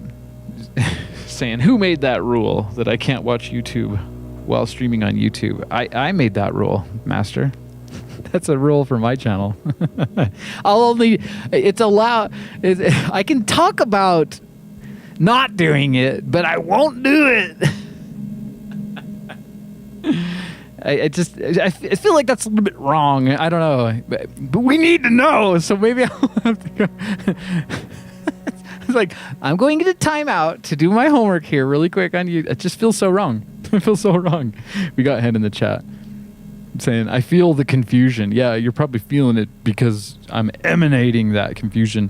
saying, who made that rule that I can't watch YouTube while streaming on YouTube? I made that rule, Master. That's a rule for my channel. I can talk about not doing it, but I won't do it. I feel like that's a little bit wrong. I don't know, but we need to know. So maybe I'll have to go. It's like, I'm going into timeout to do my homework here really quick on you. It just feels so wrong. I feel so wrong. We got Hen in the chat saying, I feel the confusion. Yeah, you're probably feeling it because I'm emanating that confusion.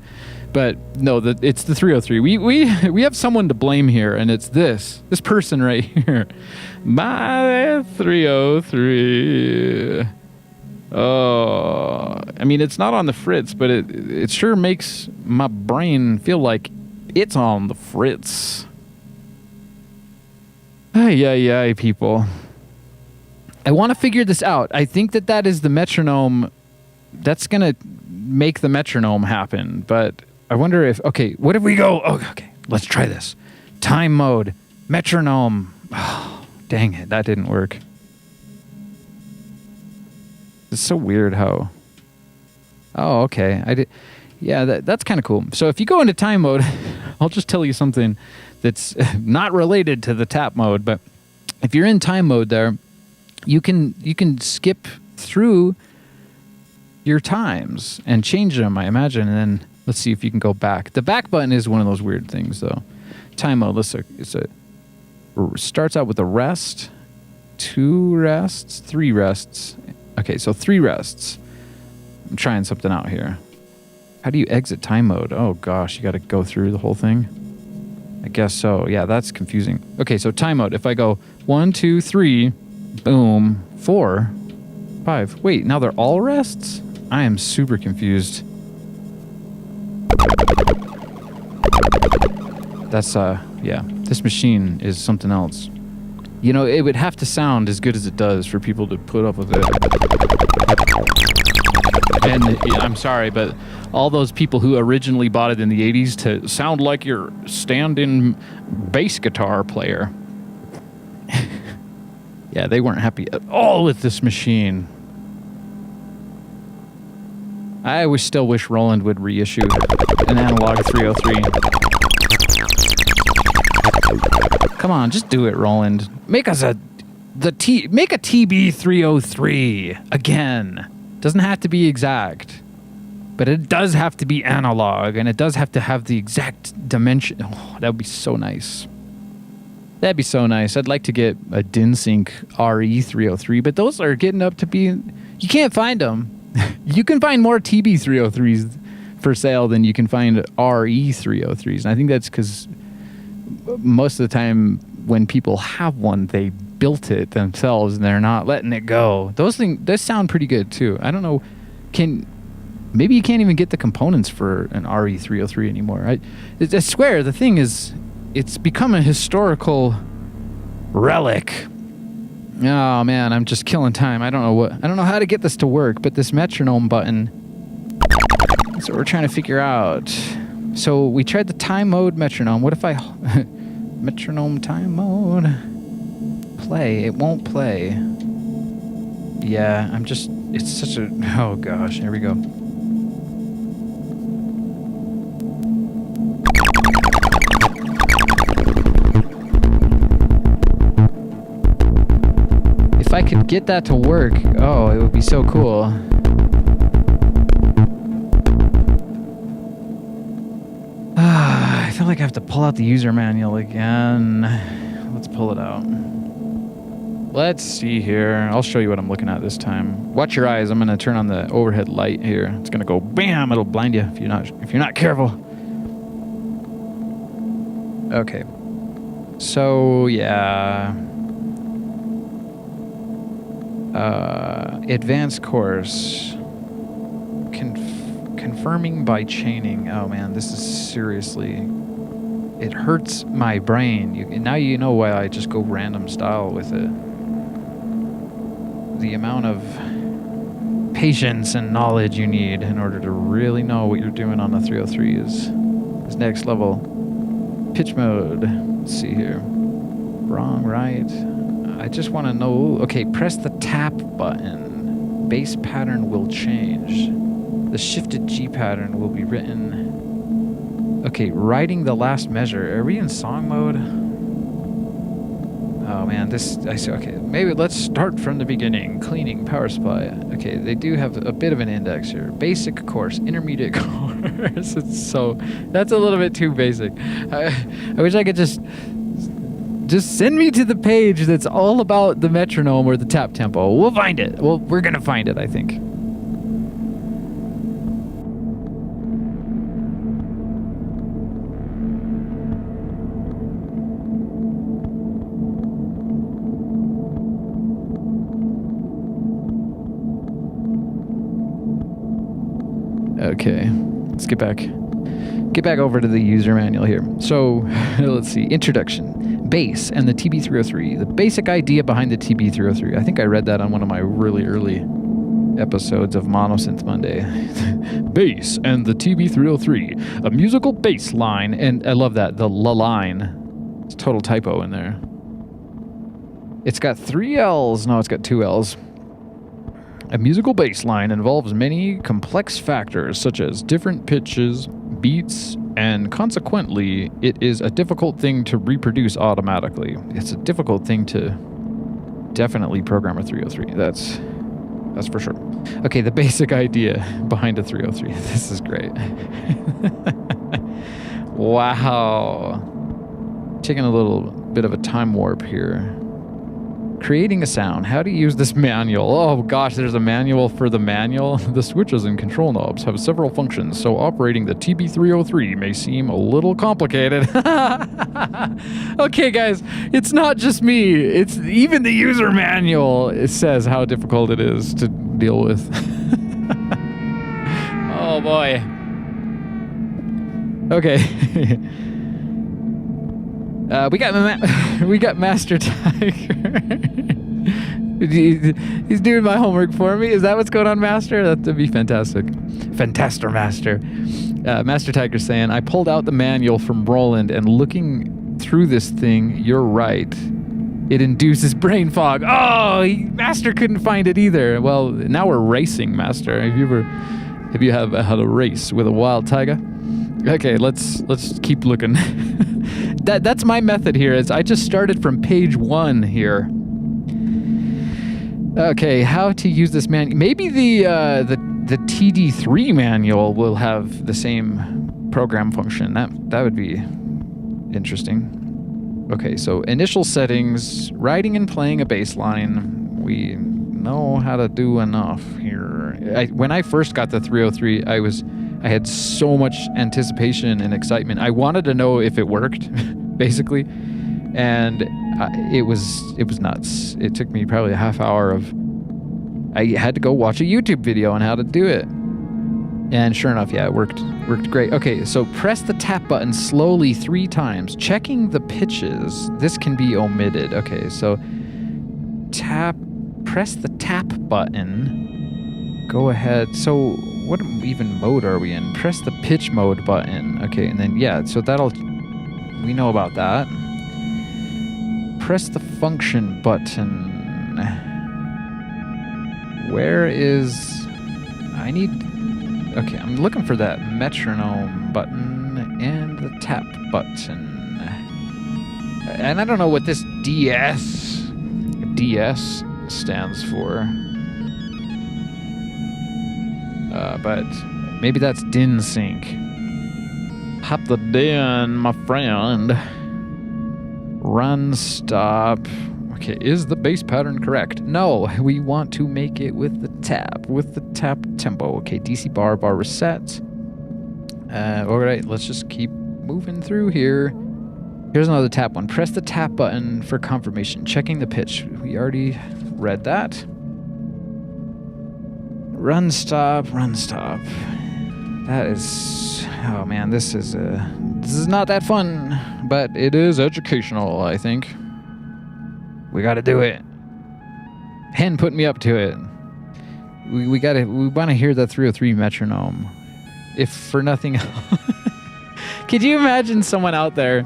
But no, it's the 303. We have someone to blame here, and it's this person right here. My 303. Oh, I mean, it's not on the fritz, but it sure makes my brain feel like it's on the fritz. Ay, people. I want to figure this out. I think that is the metronome. That's going to make the metronome happen. But I wonder if... Okay, what if we go... Oh, okay, let's try this. Time mode. Metronome. Oh, dang it. That didn't work. It's so weird how... Oh, okay. Yeah, that's kind of cool. So if you go into time mode, I'll just tell you something that's not related to the tap mode. But if you're in time mode there... You can skip through your times and change them, I imagine, and then let's see if you can go back. The back button is one of those weird things, though. Time mode, it starts out with a rest, 2 rests, 3 rests. Okay, so 3 rests. I'm trying something out here. How do you exit time mode? Oh gosh, you got to go through the whole thing. I guess so. Yeah, that's confusing. Okay, so time mode. If I go 1, 2, 3. Boom. 4, 5. Wait, now they're all rests? I am super confused. That's, yeah. This machine is something else. You know, it would have to sound as good as it does for people to put up with it. And I'm sorry, but all those people who originally bought it in the 80s to sound like your stand-in bass guitar player. Yeah, they weren't happy at all with this machine. I still wish Roland would reissue an analog 303. Come on, just do it, Roland. Make us make a TB-303 again. Doesn't have to be exact, but it does have to be analog, and it does have to have the exact dimension. Oh, that would be so nice. That'd be so nice. I'd like to get a DinSync RE303, but those are getting up to be... You can't find them. You can find more TB-303s for sale than you can find RE303s. And I think that's because most of the time when people have one, they built it themselves and they're not letting it go. Those sound pretty good too. I don't know. Maybe you can't even get the components for an RE303 anymore. I swear, the thing is... It's become a historical relic. Oh man, I'm just killing time. I don't know how to get this to work, but this metronome button, that's what we're trying to figure out. So we tried the time mode metronome. What if I metronome time mode play? It won't play. Yeah, it's such a... Oh gosh, here we go. If I could get that to work, oh, it would be so cool. I feel like I have to pull out the user manual again. Let's pull it out. Let's see here. I'll show you what I'm looking at this time. Watch your eyes. I'm going to turn on the overhead light here. It's going to go bam. It'll blind you if you're not careful. Okay. So, yeah. Advanced course. confirming by chaining. Oh man, this is seriously... It hurts my brain. Now you know why I just go random style with it. The amount of patience and knowledge you need in order to really know what you're doing on the 303 is next level. Pitch mode. Let's see here. Wrong, right. I just want to know... Okay, press the tap button. Bass pattern will change. The shifted G pattern will be written... Okay, writing the last measure. Are we in song mode? Oh man, I see. Okay, maybe let's start from the beginning. Cleaning, power supply. Okay, they do have a bit of an index here. Basic course, intermediate course. That's a little bit too basic. I wish I could just send me to the page that's all about the metronome or the tap tempo. We'll find it. Well, we're gonna find it, I think. Okay, let's get back over to the user manual here. So, let's see. Introduction. Bass and the TB-303. The basic idea behind the TB-303. I think I read that on one of my really early episodes of Monosynth Monday. Bass and the TB-303. A musical bass line. And I love that. The line. It's a total typo in there. It's got 3 L's. No, it's got 2 L's. A musical bass line involves many complex factors such as different pitches, beats, and consequently, it is a difficult thing to reproduce automatically. It's a difficult thing to definitely program a 303. That's for sure. Okay, the basic idea behind a 303. This is great. Wow. Taking a little bit of a time warp here. Creating a sound. How to use this manual. Oh gosh, there's a manual for the manual. The switches and control knobs have several functions, so operating the TB-303 may seem a little complicated. Okay guys, it's not just me. It's even the user manual. It says how difficult it is to deal with. Oh boy. Okay. We got Master Tiger. He's doing my homework for me. Is that what's going on, Master? That'd be fantastic. Fantaster Master. Master Tiger saying, I pulled out the manual from Roland and looking through this thing, you're right. It induces brain fog. Oh, Master couldn't find it either. Well, now we're racing, Master. Have you had a race with a wild tiger? Okay, let's keep looking. That's my method here. Is I just started from page 1 here. Okay, how to use this manual? Maybe the TD3 manual will have the same program function. That would be interesting. Okay, so initial settings, writing and playing a bass line. We know how to do enough here. When I first got the 303, I had so much anticipation and excitement. I wanted to know if it worked, basically, and it was nuts. It took me probably a half hour I had to go watch a YouTube video on how to do it, and sure enough, yeah, it worked great. Okay, so press the tap button slowly 3 times, checking the pitches. This can be omitted. Okay, so press the tap button. Go ahead. So what even mode are we in? Press the pitch mode button. Okay, and then, yeah, so we know about that. Press the function button. Where is... Okay, I'm looking for that metronome button and the tap button. And I don't know what this DS stands for. But maybe that's DIN sync. Hop the DIN, my friend. Run, stop. Okay, is the bass pattern correct? No, we want to make it with the tap tempo. Okay, DC bar reset. All right, let's just keep moving through here. Here's another tap one. Press the tap button for confirmation. Checking the pitch. We already read that. Run, stop, run, stop. That is... Oh, man, this is not that fun, but it is educational, I think. We gotta do it. Hen put me up to it. We want to hear the 303 metronome. If for nothing else. Could you imagine someone out there,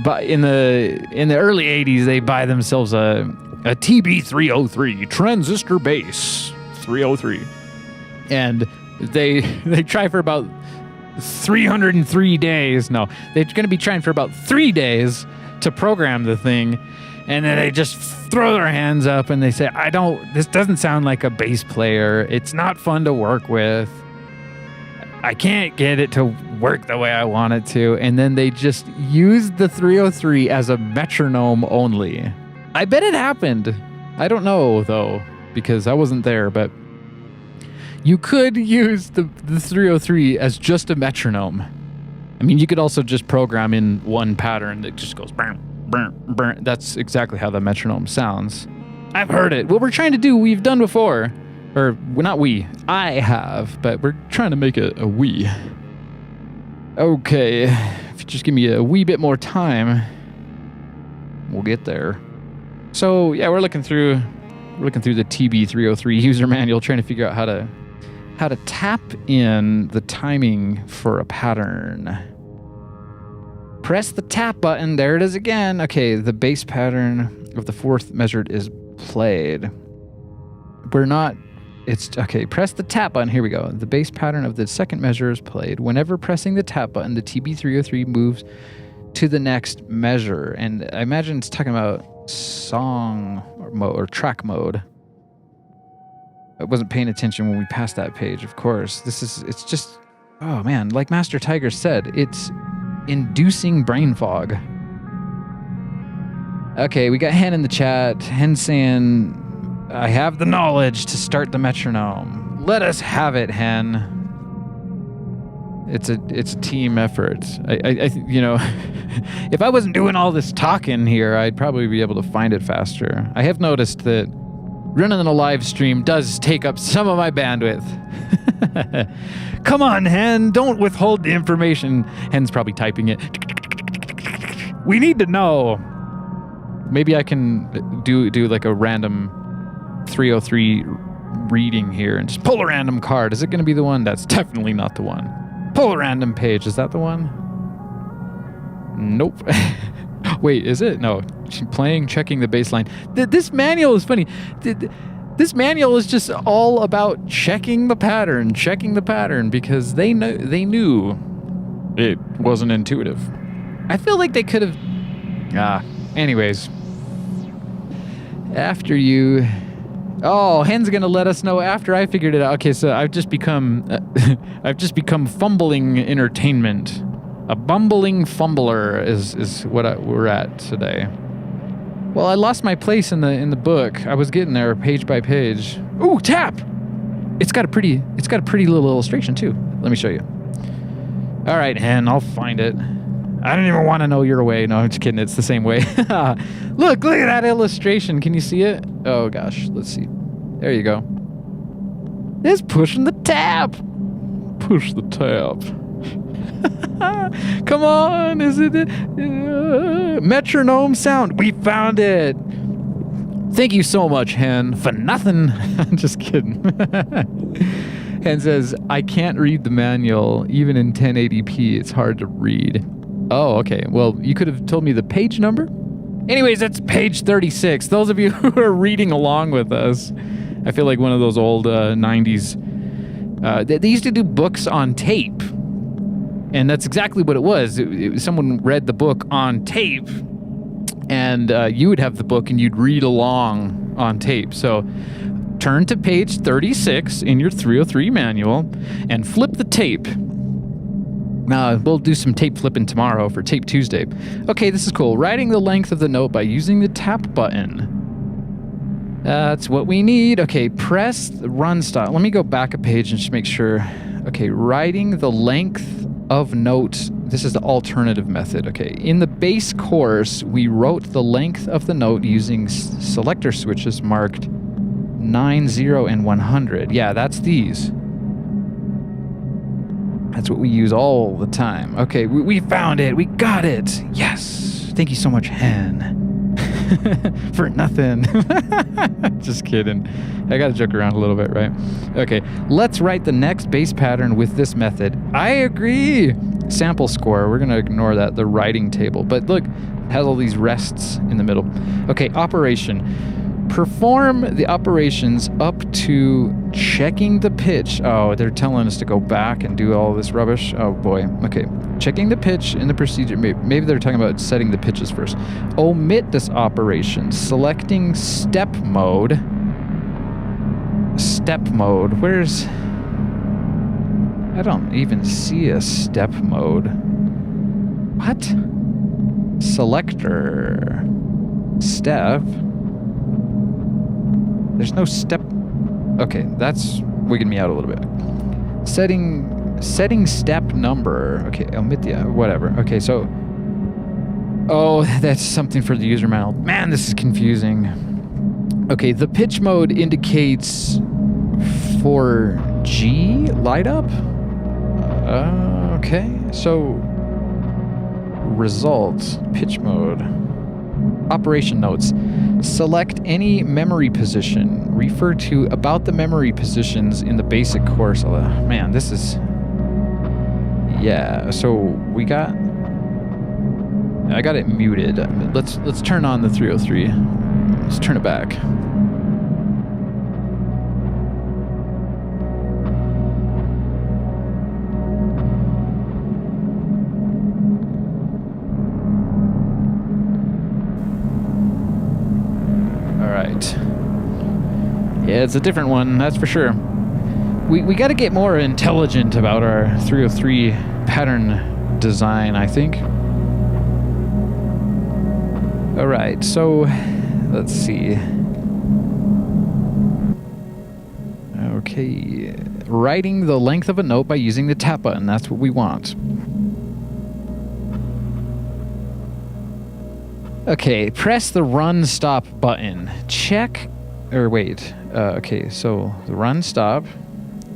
but in the early 80s, they buy themselves a TB-303 transistor bass 303, and they try for about 303 days. No, they're going to be trying for about 3 days to program the thing, and then they just throw their hands up and they say, this doesn't sound like a bass player. It's not fun to work with. I can't get it to work the way I want it to. And then they just use the 303 as a metronome only. I bet it happened. I don't know, though, because I wasn't there, but you could use the 303 as just a metronome. I mean, you could also just program in one pattern that just goes burn, burn, burn. That's exactly how the metronome sounds. I've heard it. What we're trying to do, we've done before. Or, well, not we. I have, but we're trying to make it a we. Okay, if you just give me a wee bit more time, we'll get there. So, yeah, we're looking through the TB-303 user manual, trying to figure out how to tap in the timing for a pattern. Press the tap button. There it is again. Okay, the bass pattern of the fourth measured is played. Press the tap button. Here we go. The bass pattern of the second measure is played. Whenever pressing the tap button, the TB-303 moves to the next measure. And I imagine it's talking about song or track mode. I wasn't paying attention when we passed that page, of course. It's just, oh man, like Master Tiger said, it's inducing brain fog. Okay, we got Hen in the chat. Hen saying, I have the knowledge to start the metronome. Let us have it, Hen. It's a team effort. I if I wasn't doing all this talking here, I'd probably be able to find it faster. I have noticed that running a live stream does take up some of my bandwidth. Come on, Hen, don't withhold the information. Hen's probably typing it. We need to know. Maybe I can do like a random 303 reading here and just pull a random card. Is it going to be the one? That's definitely not the one. Pull a random page. Is that the one? Nope. Wait, is it? No. Playing, checking the bass line. This manual is funny. This manual is just all about checking the pattern because they knew it wasn't intuitive. I feel like they could have... anyways. After you... Oh, Hen's gonna let us know after I figured it out. Okay, so I've just become fumbling entertainment. A bumbling fumbler is what we're at today. Well, I lost my place in the book. I was getting there page by page. Ooh, tap! It's got a pretty little illustration too. Let me show you. All right, Hen, I'll find it. I don't even want to know your way. No, I'm just kidding. It's the same way. Look at that illustration. Can you see it? Oh, gosh. Let's see. There you go. It's pushing the tab. Push the tab. Come on. Is it metronome sound? We found it. Thank you so much, Hen. For nothing. I'm just kidding. Hen says, I can't read the manual. Even in 1080p, it's hard to read. Oh, okay. Well, you could have told me the page number. Anyways, that's page 36. Those of you who are reading along with us, I feel like one of those old 90s. They used to do books on tape. And that's exactly what it was. Someone read the book on tape, and you would have the book and you'd read along on tape. So turn to page 36 in your 303 manual and flip the tape. We'll do some tape flipping tomorrow for Tape Tuesday. Okay, this is cool. Writing the length of the note by using the tap button. That's what we need. Okay, press the run stop. Let me go back a page and just make sure. Okay, writing the length of note. This is the alternative method. Okay, in the base course, we wrote the length of the note using selector switches marked 9, 0, and 100. Yeah, that's these. That's what we use all the time. Okay, we found it. We got it. Yes. Thank you so much, Hen. For nothing. Just kidding. I gotta joke around a little bit, right? Okay, let's write the next base pattern with this method. I agree. Sample score. We're gonna ignore that, the writing table. But look, it has all these rests in the middle. Okay, operation. Perform the operations up to checking the pitch. Oh, they're telling us to go back and do all this rubbish. Oh boy. Okay. Checking the pitch in the procedure. Maybe they're talking about setting the pitches first. Omit this operation. Selecting step mode. Step mode. Where's... I don't even see a step mode. What? Selector. Step. There's no step. Okay, that's wigging me out a little bit. Setting step number. Okay, omit the whatever. Okay, so oh, that's something for the user manual. Man, this is confusing. Okay, the pitch mode indicates for G light up. Okay, so results pitch mode. Operation notes. Select any memory position. Refer to about the memory positions in the basic course. Man, this is... Yeah, so we got... I got it muted. Let's turn on the 303. Let's turn it back. Yeah, it's a different one, that's for sure. We got to get more intelligent about our 303 pattern design, I think. All right, so let's see. Okay, writing the length of a note by using the tap button. That's what we want. Okay, press the run stop button. Check, or wait. Okay, so the run stop.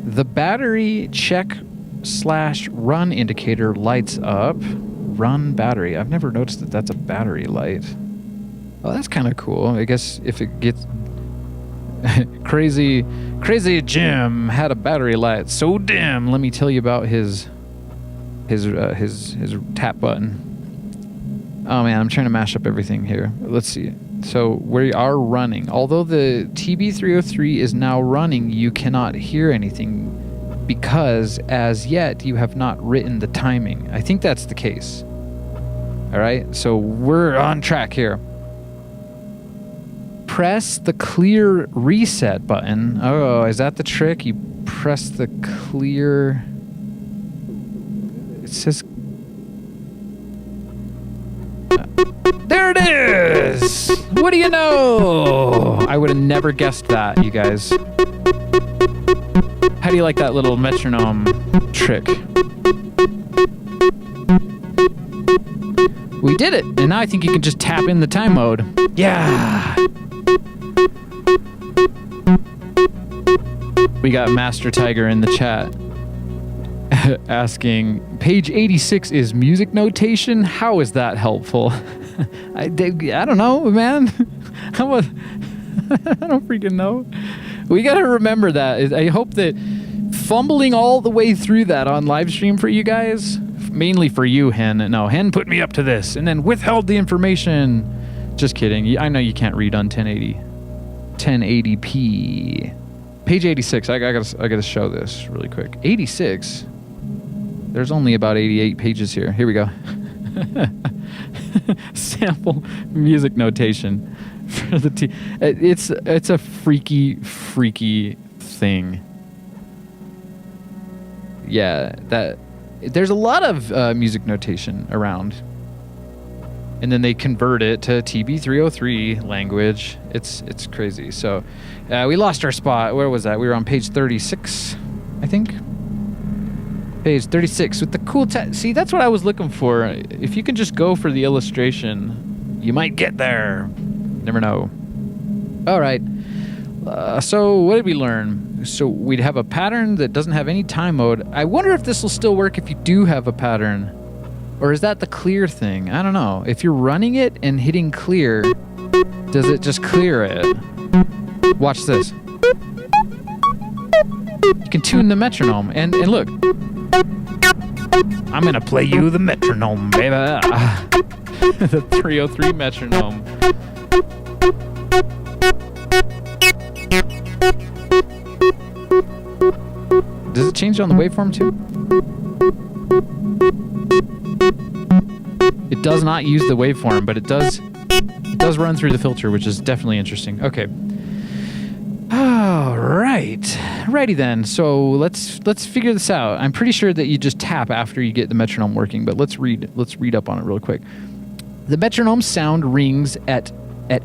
The battery check / run indicator lights up. Run battery. I've never noticed that that's a battery light. Oh, that's kind of cool. I guess if it gets crazy Jim had a battery light so dim. Let me tell you about his tap button. Oh man, I'm trying to mash up everything here. Let's see. So we are running. Although the TB-303 is now running, you cannot hear anything because as yet you have not written the timing. I think that's the case. All right, so we're on track here. Press the clear reset button. Oh, is that the trick? You press the clear... It says... There it is! What do you know? I would have never guessed that, you guys. How do you like that little metronome trick? We did it! And now I think you can just tap in the time mode. Yeah! We got Master Tiger in the chat asking, page 86 is music notation? How is that helpful? I don't know, man. I don't freaking know. We got to remember that. I hope that fumbling all the way through that on live stream for you guys, mainly for you, Hen. No, Hen put me up to this and then withheld the information. Just kidding. I know you can't read on 1080p. Page 86. I gotta show this really quick. 86. There's only about 88 pages here. Here we go. Sample music notation for the T. It's a freaky thing. Yeah, that there's a lot of music notation around, and then they convert it to TB-303 language. It's crazy. So we lost our spot. Where was that? We were on page 36, I think. Page 36 with the cool see, that's what I was looking for. If you can just go for the illustration, you might get there. Never know. All right. So what did we learn? So we'd have a pattern that doesn't have any time mode. I wonder if this will still work if you do have a pattern. Or is that the clear thing? I don't know. If you're running it and hitting clear, does it just clear it? Watch this. You can tune the metronome. And look. I'm going to play you the metronome, baby. The 303 metronome. Does it change on the waveform too? It does not use the waveform, but it does run through the filter, which is definitely interesting. Okay. All right. Righty then. So let's figure this out. I'm pretty sure that you just tap after you get the metronome working, but let's read up on it real quick. The metronome sound rings at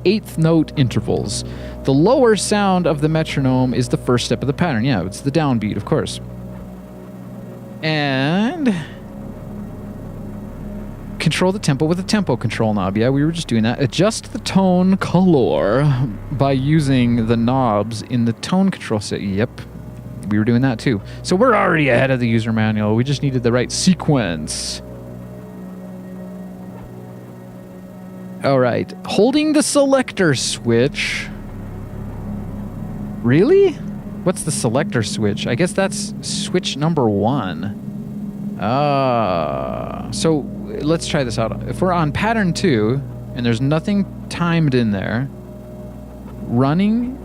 eighth note intervals. The lower sound of the metronome is the first step of the pattern. Yeah, it's the downbeat, of course. And control the tempo with the tempo control knob. Yeah, we were just doing that. Adjust the tone color by using the knobs in the tone control set. Yep, we were doing that too. So we're already ahead of the user manual. We just needed the right sequence. All right, holding the selector switch. Really? What's the selector switch? I guess that's switch number 1. So let's try this out. If we're on pattern 2 and there's nothing timed in there, running,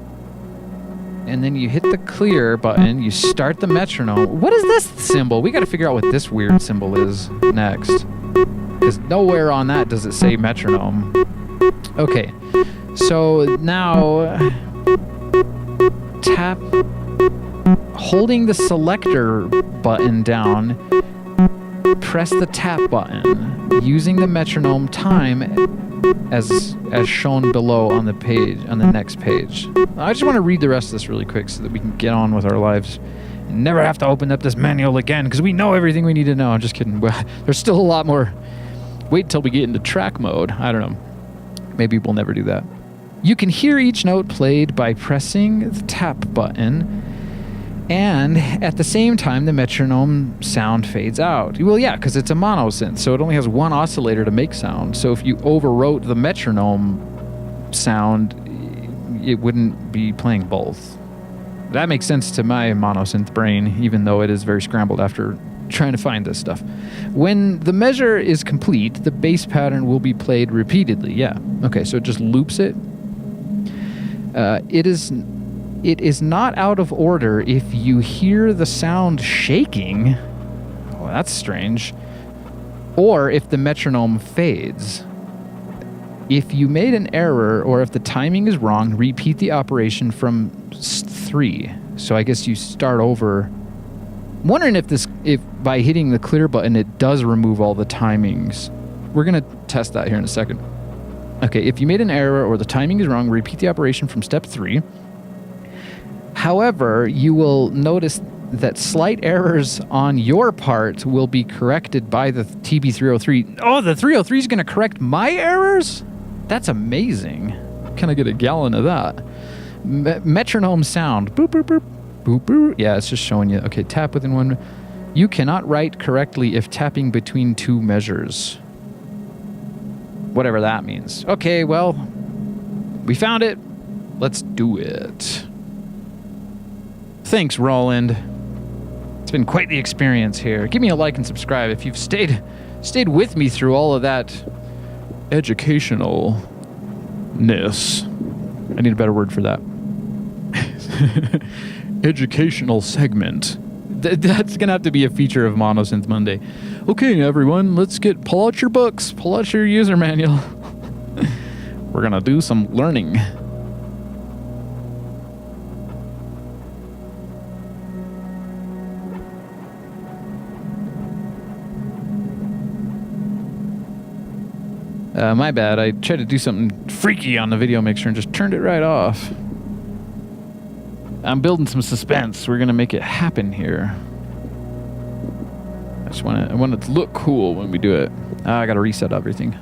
and then you hit the clear button, you start the metronome. What is this symbol? We got to figure out what this weird symbol is next. Because nowhere on that does it say metronome. Okay, so now tap, holding the selector button down, press the tap button, using the metronome time as shown below on the page, on the next page. I just want to read the rest of this really quick so that we can get on with our lives and never have to open up this manual again because we know everything we need to know. I'm just kidding. There's still a lot more. Wait until we get into track mode. I don't know. Maybe we'll never do that. You can hear each note played by pressing the tap button, and at the same time, the metronome sound fades out. Well, yeah, because it's a mono synth, so it only has one oscillator to make sound. So if you overwrote the metronome sound, it wouldn't be playing both. That makes sense to my mono synth brain, even though it is very scrambled after trying to find this stuff. When the measure is complete, the bass pattern will be played repeatedly. Yeah. Okay, so it just loops it. It is not out of order if you hear the sound shaking. Oh, that's strange. Or if the metronome fades. If you made an error or if the timing is wrong, repeat the operation from 3. So I guess you start over. I'm wondering if by hitting the clear button, it does remove all the timings. We're going to test that here in a second. Okay, if you made an error or the timing is wrong, repeat the operation from step 3. However, you will notice that slight errors on your part will be corrected by the TB-303. Oh, the 303 is going to correct my errors? That's amazing. Can I get a gallon of that? Metronome sound. Boop, boop, boop. Boop, boop. Yeah, it's just showing you. Okay, tap within one. You cannot write correctly if tapping between 2 measures. Whatever that means. Okay, well, we found it. Let's do it. Thanks, Roland. It's been quite the experience here. Give me a like and subscribe if you've stayed with me through all of that educationalness. I need a better word for that. Educational segment. That's gonna have to be a feature of Monosynth Monday. Okay, everyone, pull out your books, pull out your user manual. We're gonna do some learning. My bad. I tried to do something freaky on the video mixer and just turned it right off. I'm building some suspense. We're gonna make it happen here. I want it to look cool when we do it. I gotta reset everything.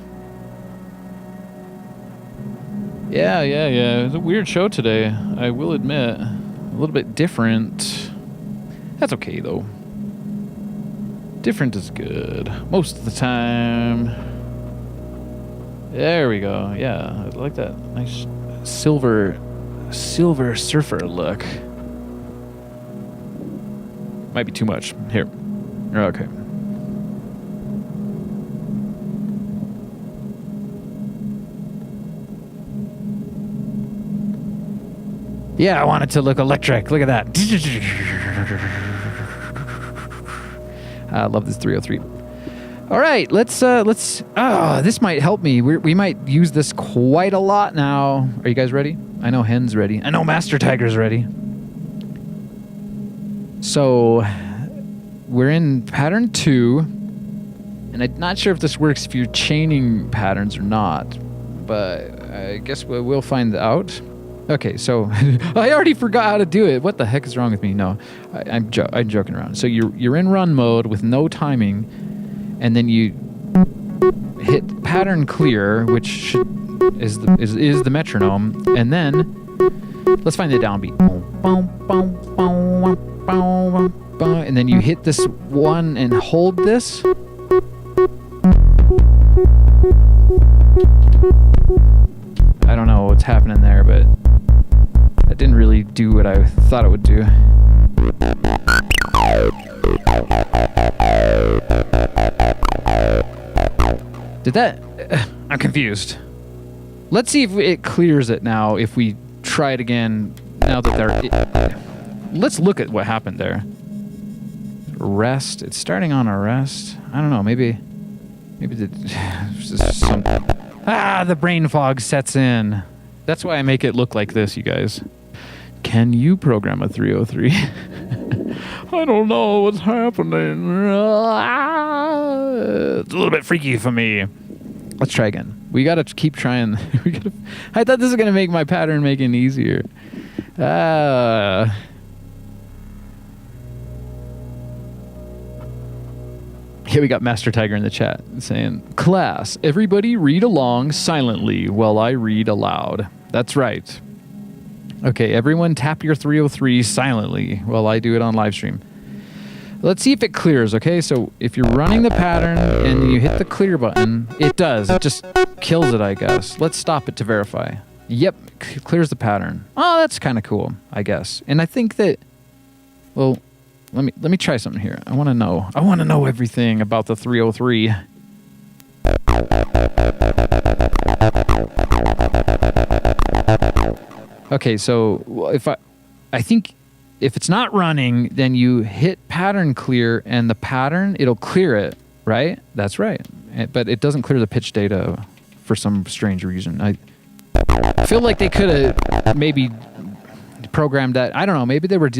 Yeah. It was a weird show today. I will admit. A little bit different. That's okay, though. Different is good. Most of the time. There we go. Yeah, I like that nice silver surfer look. Might be too much. Here. Okay. Yeah, I want it to look electric. Look at that. I love this 303. All right, let's this might help me. We might use this quite a lot now. Are you guys ready? I know Hen's ready. I know Master Tiger's ready. So we're in pattern 2, and I'm not sure if this works if you're chaining patterns or not, but I guess we'll find out. Okay, so I already forgot how to do it. What the heck is wrong with me? No, I'm joking around. So you're in run mode with no timing, and then you hit pattern clear, which is the metronome, and then let's find the downbeat. And then you hit this one and hold this. I don't know what's happening there, but that didn't really do what I thought it would do. Did that? I'm confused. Let's see if it clears it now if we try it again now that they're... Let's look at what happened there. Rest. It's starting on a rest. I don't know. Maybe there's something. The brain fog sets in. That's why I make it look like this, you guys. Can you program a 303? I don't know what's happening. It's a little bit freaky for me. Let's try again. We gotta keep trying. I thought this was gonna make my pattern making easier. Here we got Master Tiger in the chat saying, "Class, everybody read along silently while I read aloud." That's right. Okay, everyone tap your 303 silently while I do it on live stream. Let's see if it clears, okay? So if you're running the pattern and you hit the clear button, it does. It just kills it, I guess. Let's stop it to verify. Yep, clears the pattern. Oh, that's kind of cool, I guess. And I think that, well, let me try something here. I want to know everything about the 303. Okay, so I think if it's not running, then you hit pattern clear and the pattern, it'll clear it, right? That's right. But it doesn't clear the pitch data for some strange reason. I feel like they could have maybe programmed that. I don't know. Maybe they were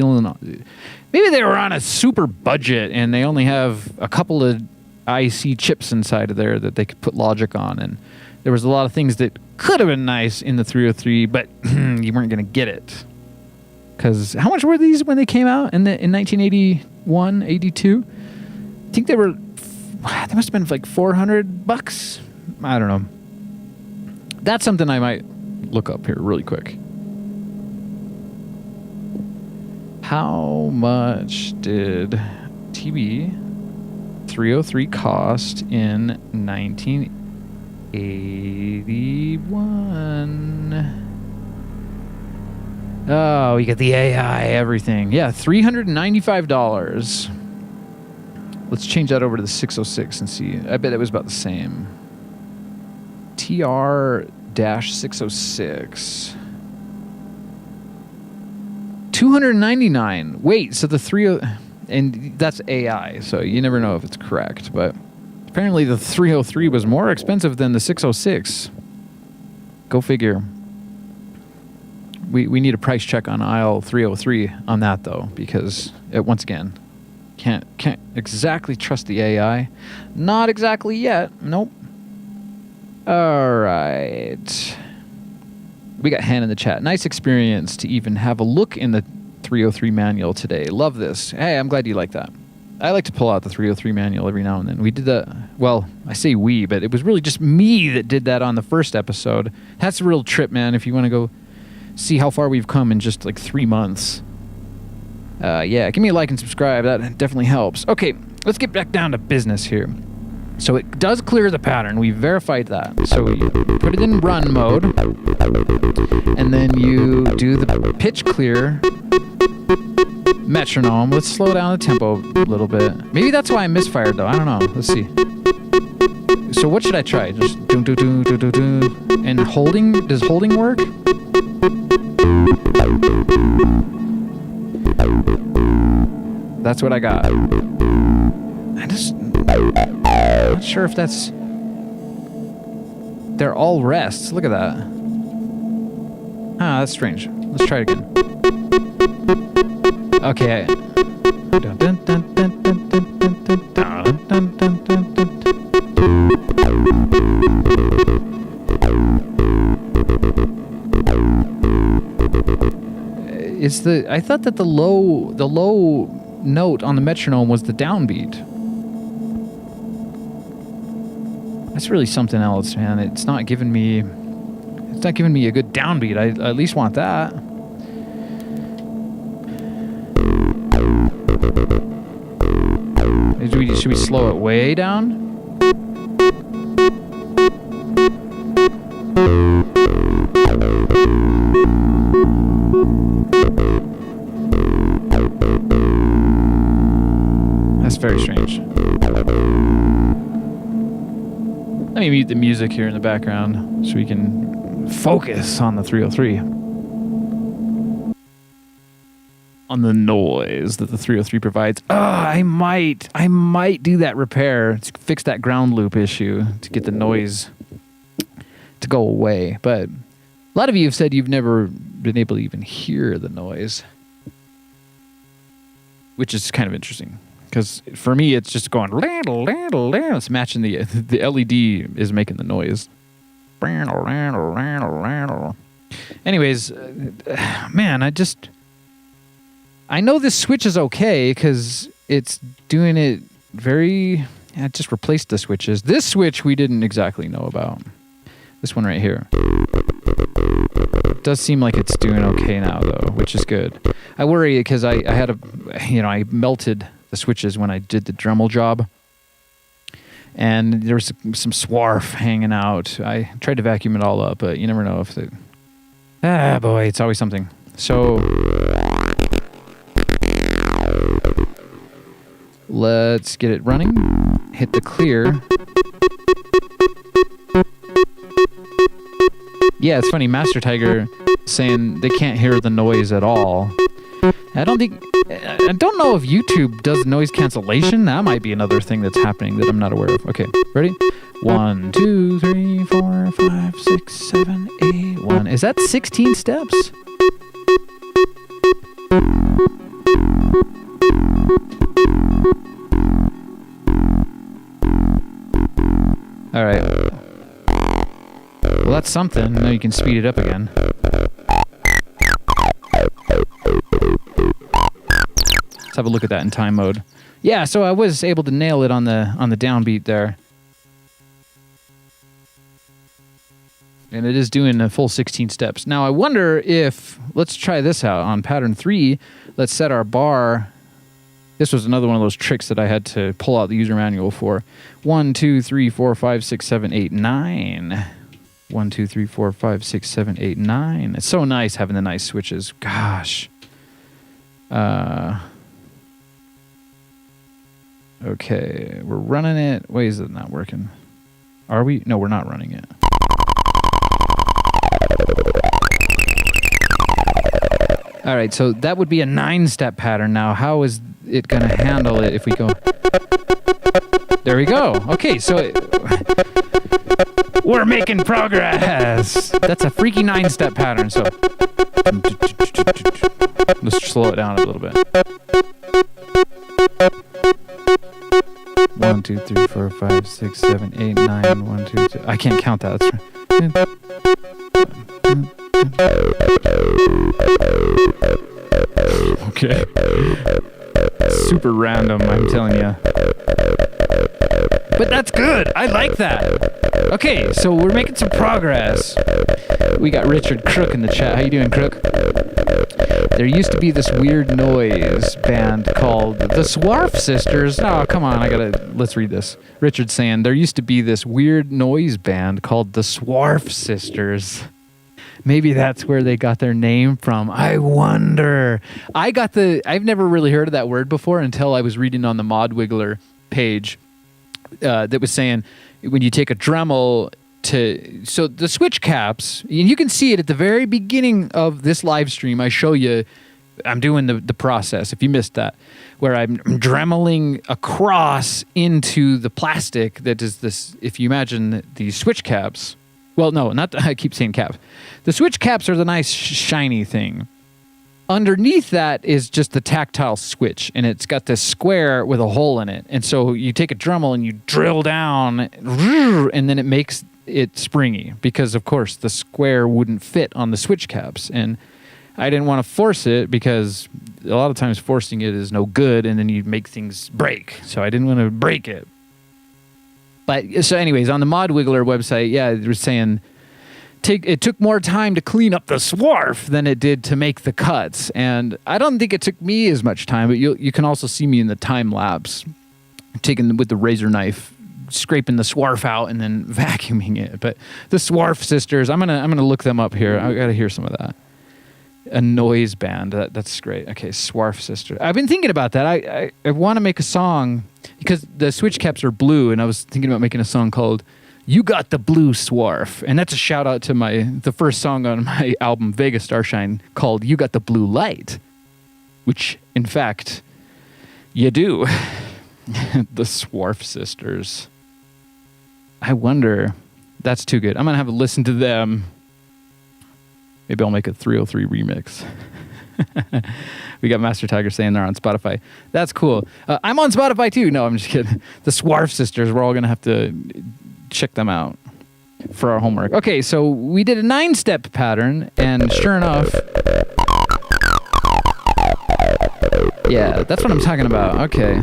on a super budget and they only have a couple of IC chips inside of there that they could put logic on. And there was a lot of things that could have been nice in the 303, but you weren't going to get it. Because how much were these when they came out in 1981, 82? I think they must have been like $400. I don't know. That's something I might look up here really quick. How much did TB-303 cost in 1981? Oh, you get the AI, everything. Yeah, $395. Let's change that over to the 606 and see. I bet it was about the same. TR-606. $299. Wait, so the 30, and that's AI, so you never know if it's correct, but apparently the 303 was more expensive than the 606. Go figure. We need a price check on aisle 303 on that though, because once again, can't exactly trust the AI. Not exactly yet. Nope. All right. We got Han in the chat. Nice experience to even have a look in the 303 manual today. Love this. Hey, I'm glad you like that. I like to pull out the 303 manual every now and then. We did that. Well, I say we, but it was really just me that did that on the first episode. That's a real trip, man. If you want to go see how far we've come in just like 3 months. Yeah, give me a like and subscribe. That definitely helps. Okay, let's get back down to business here. So it does clear the pattern. We verified that. So you put it in run mode, and then you do the pitch clear metronome. Let's slow down the tempo a little bit. Maybe that's why I misfired though. I don't know. Let's see. So what should I try? Just do do do do do do. And holding, does holding work? That's what I got. I'm not sure if that's... They're all rests. Look at that. Ah, that's strange. Let's try it again. Okay. Dun, dun, dun, dun, dun, dun, dun, dun, dun, dun, dun, dun, dun. I thought that the low note on the metronome was the downbeat. That's really something else, man. It's not giving me a good downbeat. I at least want that. Should we slow it way down? That's very strange. Let me mute the music here in the background so we can focus on the 303. On the noise that the 303 provides. I might do that repair to fix that ground loop issue to get the noise to go away. But a lot of you have said you've never been able to even hear the noise, which is kind of interesting. Because for me, it's just going, it's matching the LED is making the noise. Anyways, man, I know this switch is okay because it's doing it very... I just replaced the switches. This switch we didn't exactly know about. This one right here. It does seem like it's doing okay now, though, which is good. I worry because I melted the switches when I did the Dremel job. And there was some swarf hanging out. I tried to vacuum it all up, but you never know if it... Ah, boy, it's always something. So... let's get it running. Hit the clear. Yeah, it's funny. Master Tiger saying they can't hear the noise at all. I don't know if YouTube does noise cancellation. That might be another thing that's happening that I'm not aware of. Okay, ready? 1, 2, 3, 4, 5, 6, 7, 8, 1. Is that 16 steps? All right. Well, that's something. Now you can speed it up again. Let's have a look at that in time mode. Yeah, so I was able to nail it on the downbeat there. And it is doing a full 16 steps. Now I wonder if, let's try this out on pattern 3. Let's set our bar. This was another one of those tricks that I had to pull out the user manual for. 1, 2, 3, 4, 5, 6, 7, 8, 9. 1, 2, 3, 4, 5, 6, 7, 8, 9. It's so nice having the nice switches. Gosh. Okay, we're running it. Wait, is it not working? Are we? No, we're not running it. All right, so that would be a 9-step pattern. Now, how is it going to handle it if we go... There we go. Okay, so... we're making progress. That's a freaky 9-step pattern, so... let's slow it down a little bit. 1, 2, 3, 4, 5, 6, 7, 8, 9. 1, 2, 3. I can't count that. That's right. Okay. Super random, I'm telling you. But that's good. I like that. Okay, so we're making some progress. We got Richard Crook in the chat. How you doing, Crook? There used to be this weird noise band called the Swarf Sisters. Oh, come on, let's read this. Richard's saying, there used to be this weird noise band called the Swarf Sisters. Maybe that's where they got their name from. I wonder. I've never really heard of that word before until I was reading on the Mod Wiggler page that was saying when you take a Dremel so the switch caps, and you can see it at the very beginning of this live stream. I show you, I'm doing the process, if you missed that, where I'm dremeling across into the plastic that is this, if you imagine these switch caps. Well, no, I keep saying caps. The switch caps are the nice shiny thing. Underneath that is just the tactile switch, and it's got this square with a hole in it. And so you take a Dremel and you drill down, and then it makes it springy, because of course the square wouldn't fit on the switch caps, and I didn't want to force it because a lot of times forcing it is no good, and then you make things break. So I didn't want to break it. But so anyways, on the Mod Wiggler website, yeah, they were saying it took more time to clean up the swarf than it did to make the cuts, and I don't think it took me as much time. But you can also see me in the time lapse, taking with the razor knife, scraping the swarf out and then vacuuming it. But the Swarf Sisters, I'm gonna look them up here. I gotta hear some of that. A noise band. That's great. Okay, Swarf Sisters. I've been thinking about that. I want to make a song because the switch caps are blue, and I was thinking about making a song called "You Got the Blue Swarf," and that's a shout out to the first song on my album Vega Starshine called "You Got the Blue Light," which in fact you do. The Swarf Sisters. I wonder. That's too good. I'm going to have a listen to them. Maybe I'll make a 303 remix. We got Master Tiger saying they're on Spotify. That's cool. I'm on Spotify too. No, I'm just kidding. The Swarf Sisters, we're all going to have to check them out for our homework. Okay, so we did a 9-step pattern, and sure enough... Yeah, that's what I'm talking about. Okay.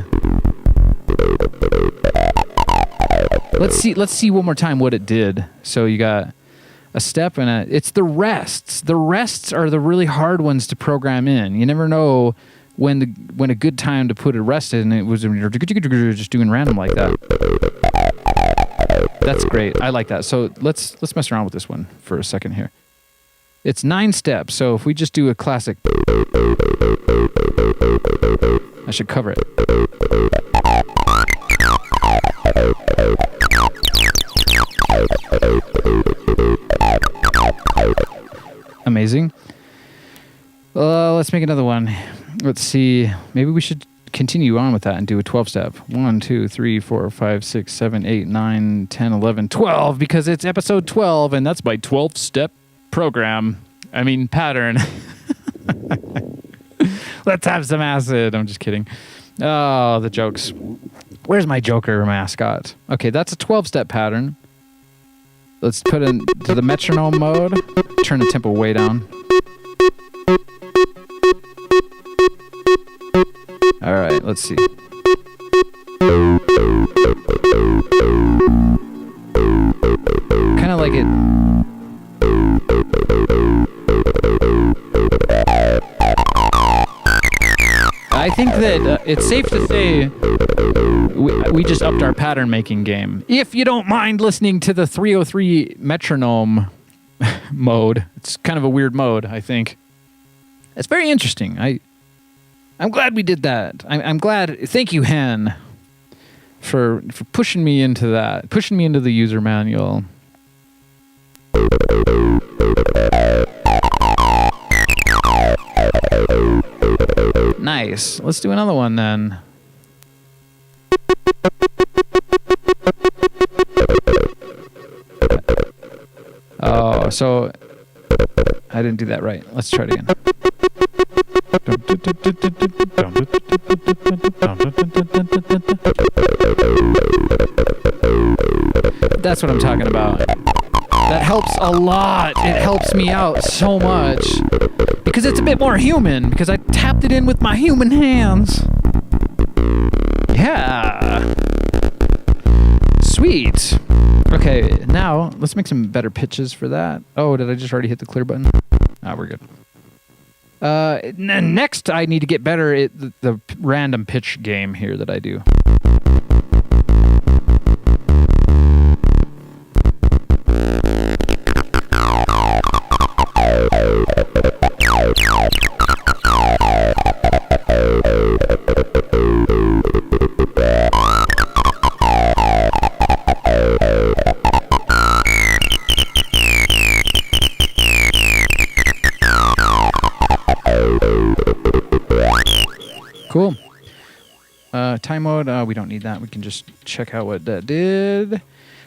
Let's see one more time what it did. So you got a step and it's the rests. The rests are the really hard ones to program in. You never know when a good time to put a rest in. It was just doing random like that. That's great. I like that. So let's mess around with this one for a second here. It's 9 steps. So if we just do a classic, I should cover it. Amazing. Let's make another one. Let's see. Maybe we should continue on with that and do a 12-step. 1, 2, 3, 4, 5, 6, 7, 8, 9, 10, 11, 12, because it's episode 12, and that's my 12-step program. I mean, pattern. Let's have some acid. I'm just kidding. Oh, the jokes. Where's my Joker mascot? Okay, that's a 12-step pattern. Let's put it into the metronome mode. Turn the tempo way down. All right, let's see. Kind of like it. I think that it's safe to say we just upped our pattern making game. If you don't mind listening to the 303 metronome mode, it's kind of a weird mode, I think. It's very interesting. I'm glad we did that. I'm glad. Thank you, Hen, for pushing me into that, pushing me into the user manual. Nice. Let's do another one then. Oh, so I didn't do that right. Let's try it again. That's what I'm talking about. That helps a lot. It helps me out so much. Because it's a bit more human. Because I tapped it in with my human hands. Yeah. Sweet. Okay, now let's make some better pitches for that. Oh, did I just already hit the clear button? Ah, we're good. Next, I need to get better at the random pitch game here that I do. Cool. Time mode, we don't need that. We can just check out what that did.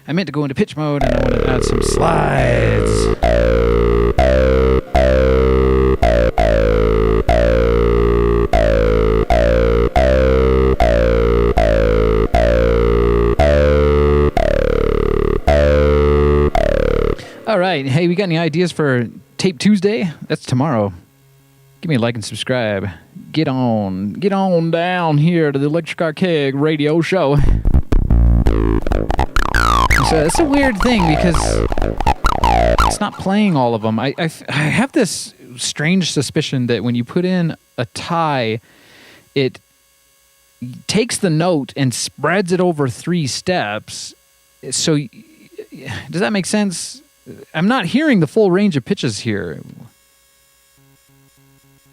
I meant to go into pitch mode, and I want to add some slides. All right. Hey, we got any ideas for Tape Tuesday? That's tomorrow. Give me a like and subscribe. Get on down here to the Electric Archaic radio show. So it's a weird thing because it's not playing all of them. I have this strange suspicion that when you put in a tie, it takes the note and spreads it over 3 steps. So does that make sense? I'm not hearing the full range of pitches here.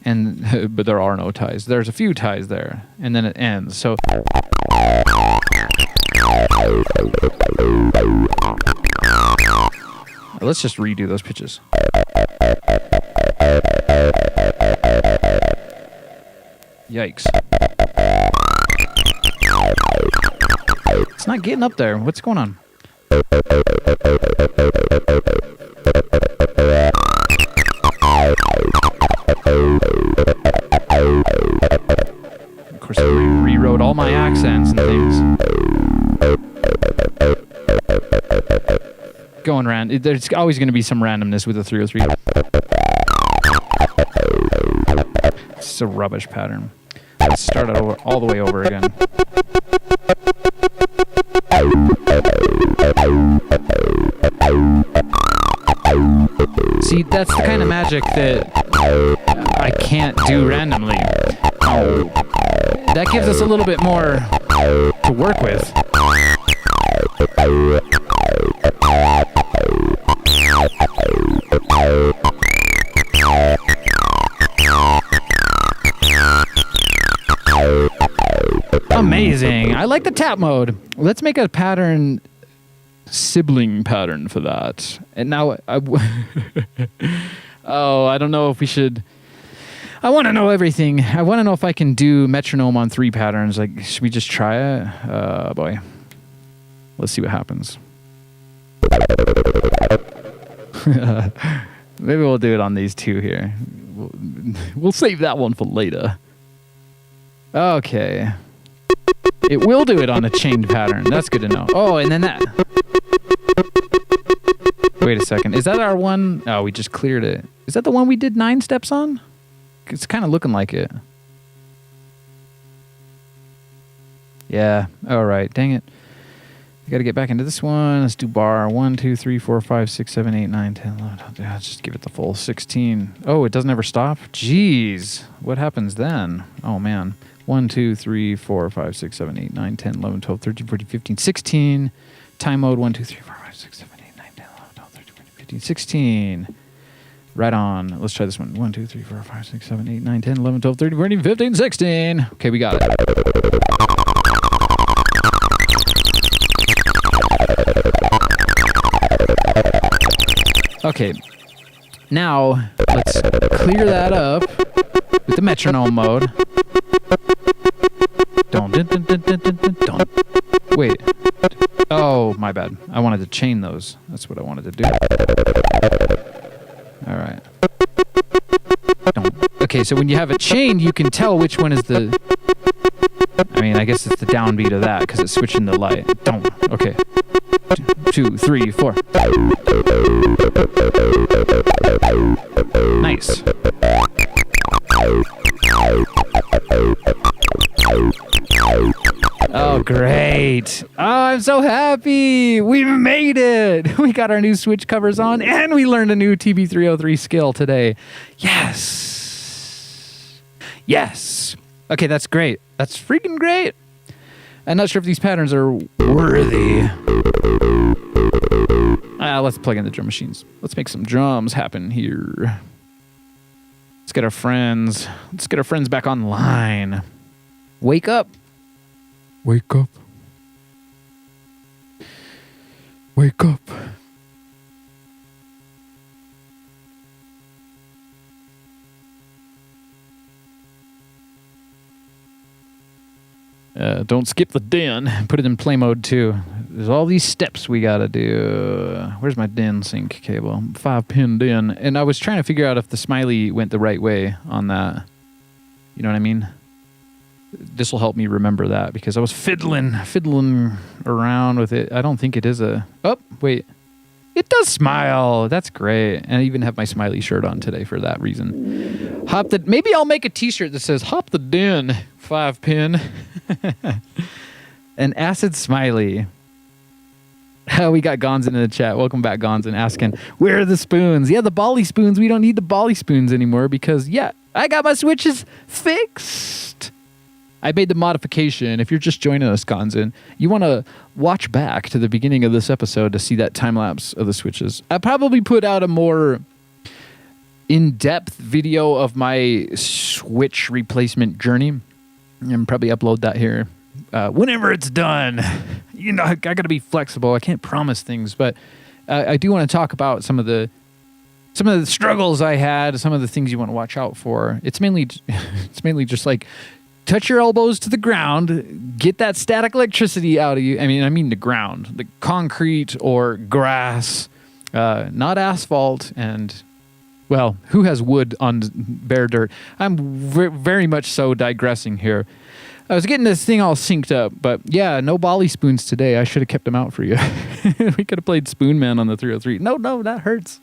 But there are no ties. There's a few ties there, and then it ends. So let's just redo those pitches. Yikes. It's not getting up there. What's going on? Of course, I rewrote all my accents and things. Going around. There's always going to be some randomness with the 303. It's a rubbish pattern. Let's start it all the way over again. See, that's the kind of magic that I can't do randomly. Oh, that gives us a little bit more to work with. Amazing. I like the tap mode. Let's make a pattern, sibling pattern for that. And now, I don't know if we should. I want to know everything. I want to know if I can do metronome on 3 patterns. Like, should we just try it? Boy. Let's see what happens. Maybe we'll do it on these 2 here. We'll save that one for later. Okay. It will do it on a chained pattern. That's good to know. Oh, and then that. Wait a second. Is that our one? Oh, we just cleared it. Is that the one we did 9 steps on? It's kind of looking like it. Yeah. All right. Dang it. I got to get back into this one. Let's do bar 1, 2, 3, 4, 5, 6, 7, 8, 9, 10, 11. Let's just give it the full 16. Oh, it doesn't ever stop? Jeez. What happens then? Oh, man. 1, 2, 3, 4, 5, 6, 7, 8, 9, 10, 11, 12, 13, 14, 15, 16. Time mode 1, 2, 3, 4, 5, 6, 7, 8, 9, 10, 11, 12, 13, 14, 15, 16. Right on. Let's try this one. 1, 2, 3, 4, 5, 6, 7, 8, 9, 10, 11, 12, 13, 14, 15, 16. Okay, we got it. Okay. Now, let's clear that up with the metronome mode. Don't. Wait. Oh, my bad. I wanted to chain those. That's what I wanted to do. All right. Don't. Okay, so when you have it chained, you can tell which one is the... I mean, I guess it's the downbeat of that because it's switching the light. Don't. Okay. 2, 3, 4. Nice. Oh, great. Oh, I'm so happy. We made it. We got our new switch covers on, and we learned a new TB-303 skill today. Yes. All right. Yes. Okay, that's great. That's freaking great. I'm not sure if these patterns are worthy. Let's plug in the drum machines. Let's make some drums happen here. Let's get our friends. Let's get our friends back online. Wake up. Wake up. Wake up. Don't skip the den. Put it in play mode too. There's all these steps we gotta do. Where's my den sync cable? 5-pin den. And I was trying to figure out if the smiley went the right way on that. You know what I mean? This will help me remember that because I was fiddling around with it. I don't think it is a... Oh, wait. It does smile. That's great. And I even have my smiley shirt on today for that reason. Maybe I'll make a t-shirt that says Hop the Den 5-pin. An acid smiley. We got Gonzin in the chat. Welcome back, Gonzin, asking, where are the spoons? Yeah, the Bali spoons. We don't need the Bali spoons anymore because, yeah, I got my switches fixed. I made the modification. If you're just joining us, Gonzin, you want to watch back to the beginning of this episode to see that time-lapse of the switches. I probably put out a more in-depth video of my switch replacement journey and probably upload that here whenever it's done. You know, I got to be flexible. I can't promise things, but I do want to talk about some of the struggles I had, some of the things you want to watch out for. It's mainly just like touch your elbows to the ground, get that static electricity out of you. I mean the ground, the concrete or grass, not asphalt. And, well, who has wood on bare dirt? I'm very much so digressing here. I was getting this thing all synced up, but yeah, no Bali spoons today. I should have kept them out for you. We could have played Spoon Man on the 303. No, that hurts.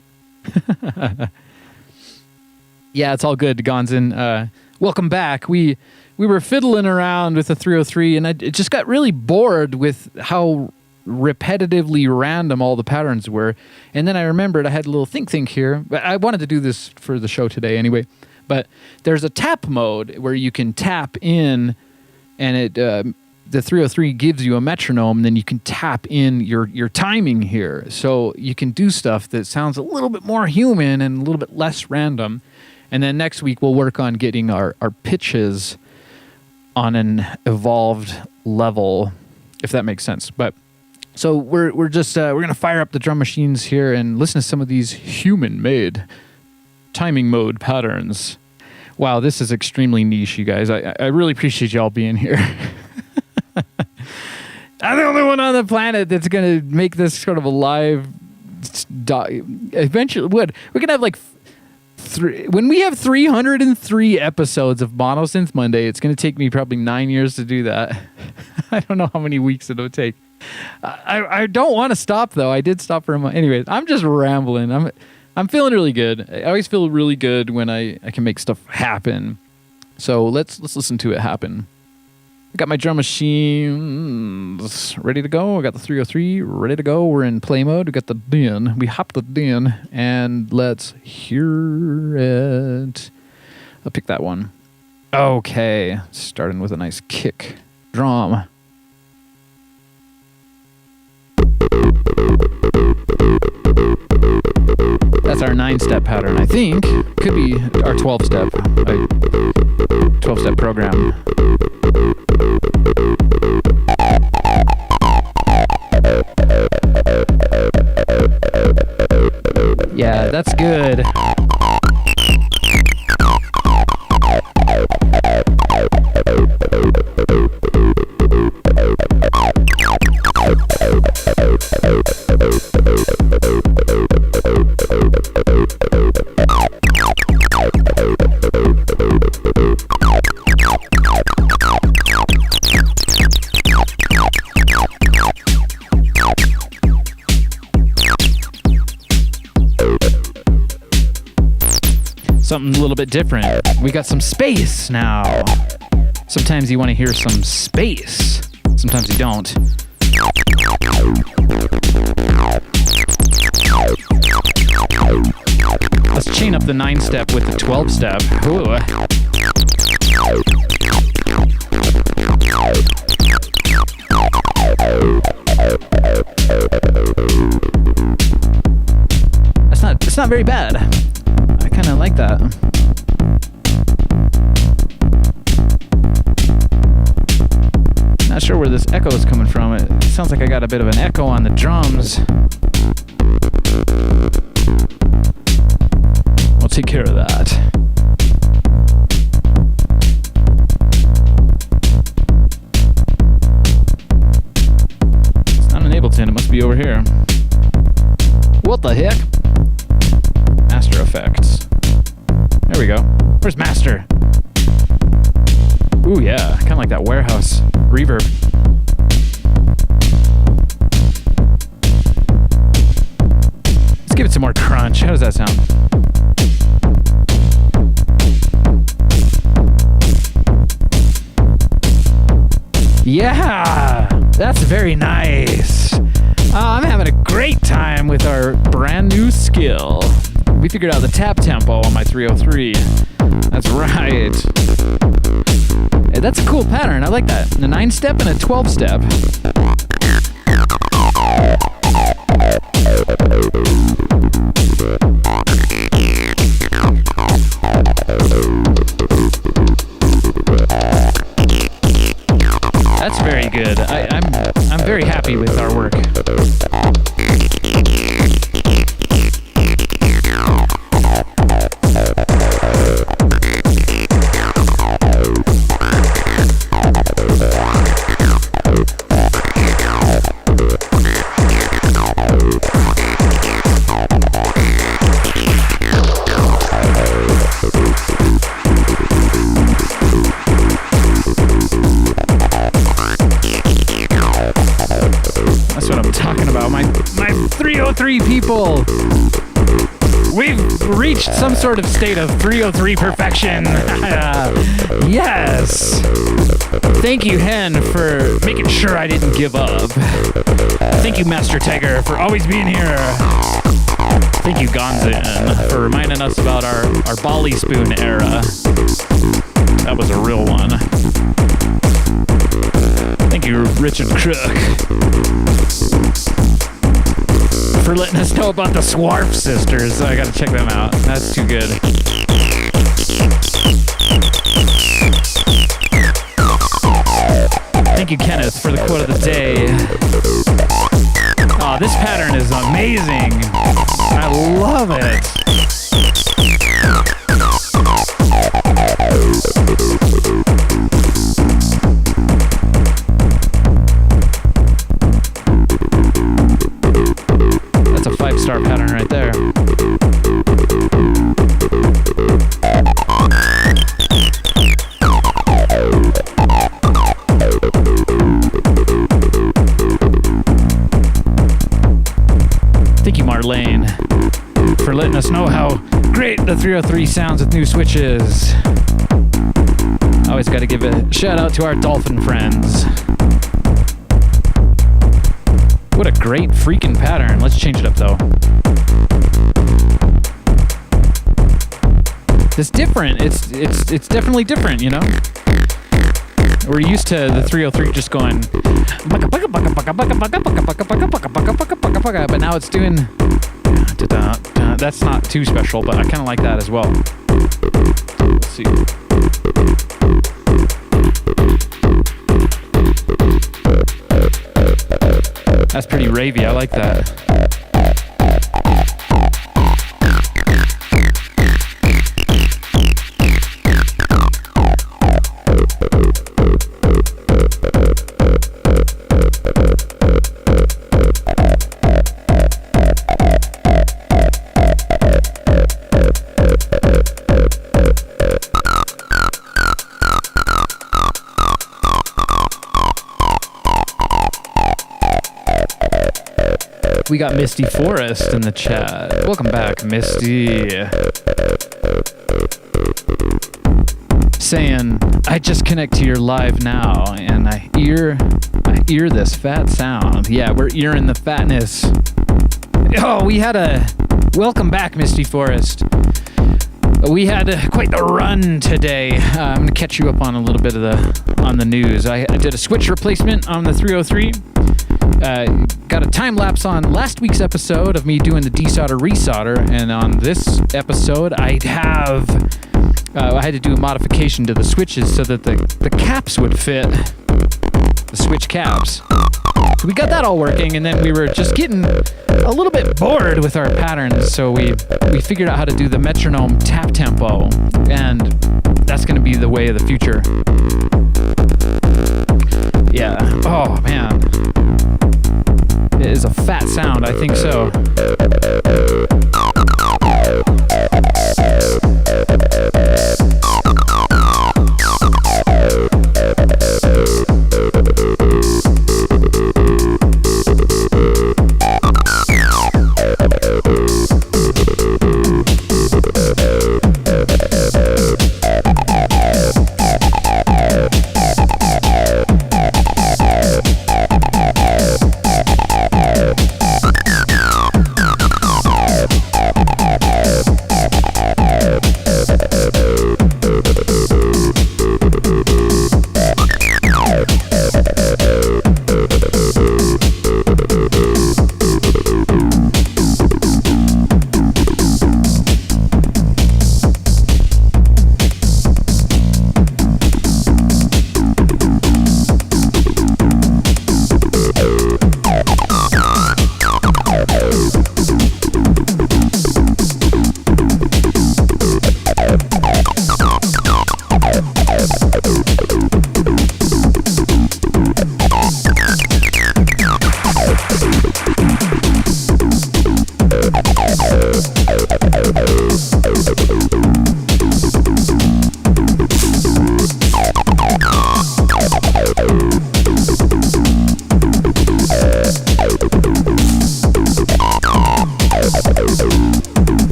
Yeah, it's all good, Gonzin. Welcome back. We were fiddling around with the 303, and I just got really bored with how repetitively random all the patterns were. And then I remembered I had a little think here. I wanted to do this for the show today anyway. But there's a tap mode where you can tap in, and the 303 gives you a metronome, and then you can tap in your timing here. So you can do stuff that sounds a little bit more human and a little bit less random. And then next week we'll work on getting our pitches on an evolved level, if that makes sense. But so we're gonna fire up the drum machines here and listen to some of these human-made timing mode patterns. Wow, this is extremely niche, you guys. I really appreciate y'all being here. I'm the only one on the planet that's gonna make this sort of a live. Eventually, we're gonna have like. When we have 303 episodes of Mono Synth Monday, it's going to take me probably 9 years to do that. I don't know how many weeks it'll take. I don't want to stop, though. I did stop for a month. Anyways, I'm just rambling. I'm feeling really good. I always feel really good when I can make stuff happen. So let's listen to it happen. I got my drum machines ready to go. I got the 303 ready to go. We're in play mode. We got the den. We hopped the den, and let's hear it. I'll pick that one. Okay, starting with a nice kick drum. That's our 9-step pattern, I think. Could be our 12-step. 12-step program. Yeah, that's good. Something a little bit different. We got some space now. Sometimes you want to hear some space. Sometimes you don't. Let's chain up the 9-step with the 12-step. Ooh. not very bad. I kind of like that. Not sure where this echo is coming from. It sounds like I got a bit of an echo on the drums. We'll take care of that. It's not in Ableton, it must be over here. What the heck? Master Effects. There we go. Where's Master? Ooh yeah, kind of like that warehouse reverb. Let's give it some more crunch. How does that sound? Yeah, that's very nice. I'm having a great time with our brand new skill. We figured out the tap tempo on my 303. That's right. Hey, that's a cool pattern. I like that. A 9-step and a 12-step. That's very good. I'm very happy with our work. That's what I'm talking about. My 303 people. We've reached some sort of state of 303 perfection. Yes. Thank you, Hen, for making sure I didn't give up. Thank you, Master Tiger, for always being here. Thank you, Gonzin, for reminding us about our Bali spoon era. That was a real one. Thank you, Richard Crook, for letting us know about the Swarf Sisters. I gotta check them out. That's too good. Thank you, Kenneth, for the quote of the day. Oh, this pattern is amazing. I love it. That's a 5-star pattern right there. Thank you, Marlene, for letting us know how great the 303 sounds with new switches. Always got to give a shout out to our dolphin friends. What a great freaking pattern. Let's change it up though. It's different. It's definitely different, you know? We're used to the 303 just going, but now it's doing, that's not too special, but I kind of like that as well. Let's see. That's pretty ravey. I like that. We got Misty Forest in the chat. Welcome back, Misty. Saying, I just connect to your live now, and I hear this fat sound. Yeah, we're earing the fatness. Oh, we had a... Welcome back, Misty Forest. We had quite the run today. I'm going to catch you up on a little bit of the news. I did a switch replacement on the 303. Got got a time lapse on last week's episode of me doing the desolder resolder, and on this episode I had to do a modification to the switches so that the caps would fit, the switch caps. So we got that all working, and then we were just getting a little bit bored with our patterns, so we figured out how to do the metronome tap tempo, and that's going to be the way of the future. Yeah. Oh, man. It is a fat sound, I think so.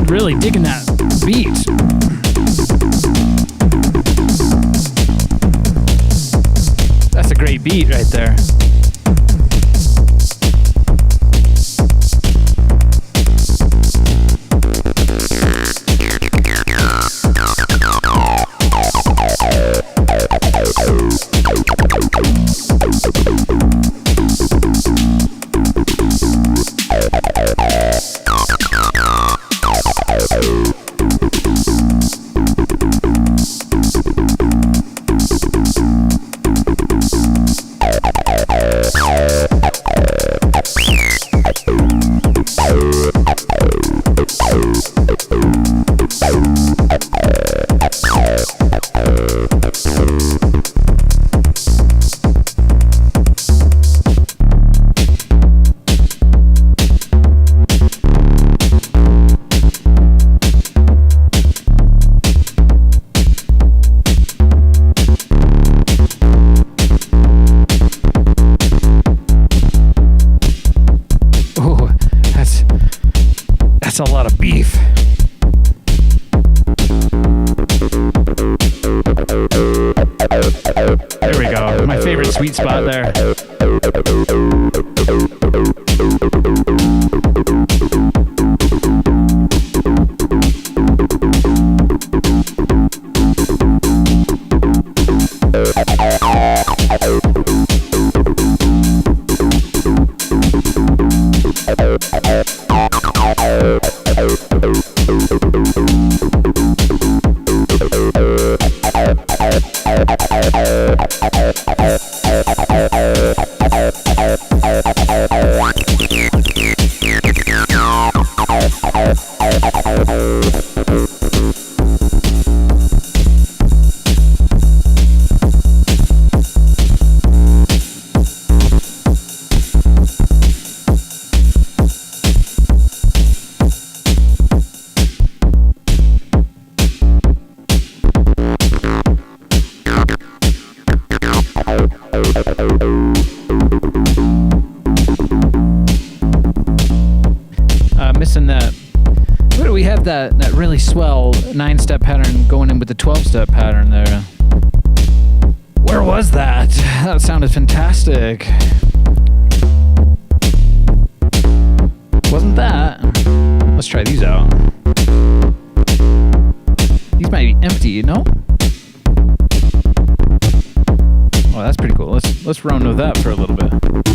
Really digging that beat. That's a great beat right there. That's a lot of beef. There we go. My favorite sweet spot there. Missing that. Where do we have that really swell 9-step pattern going in with the 12-step pattern there? Where was that? That sounded fantastic. Wasn't that? Let's try these out. These might be empty, you know? Oh, that's pretty cool. Let's run with that for a little bit.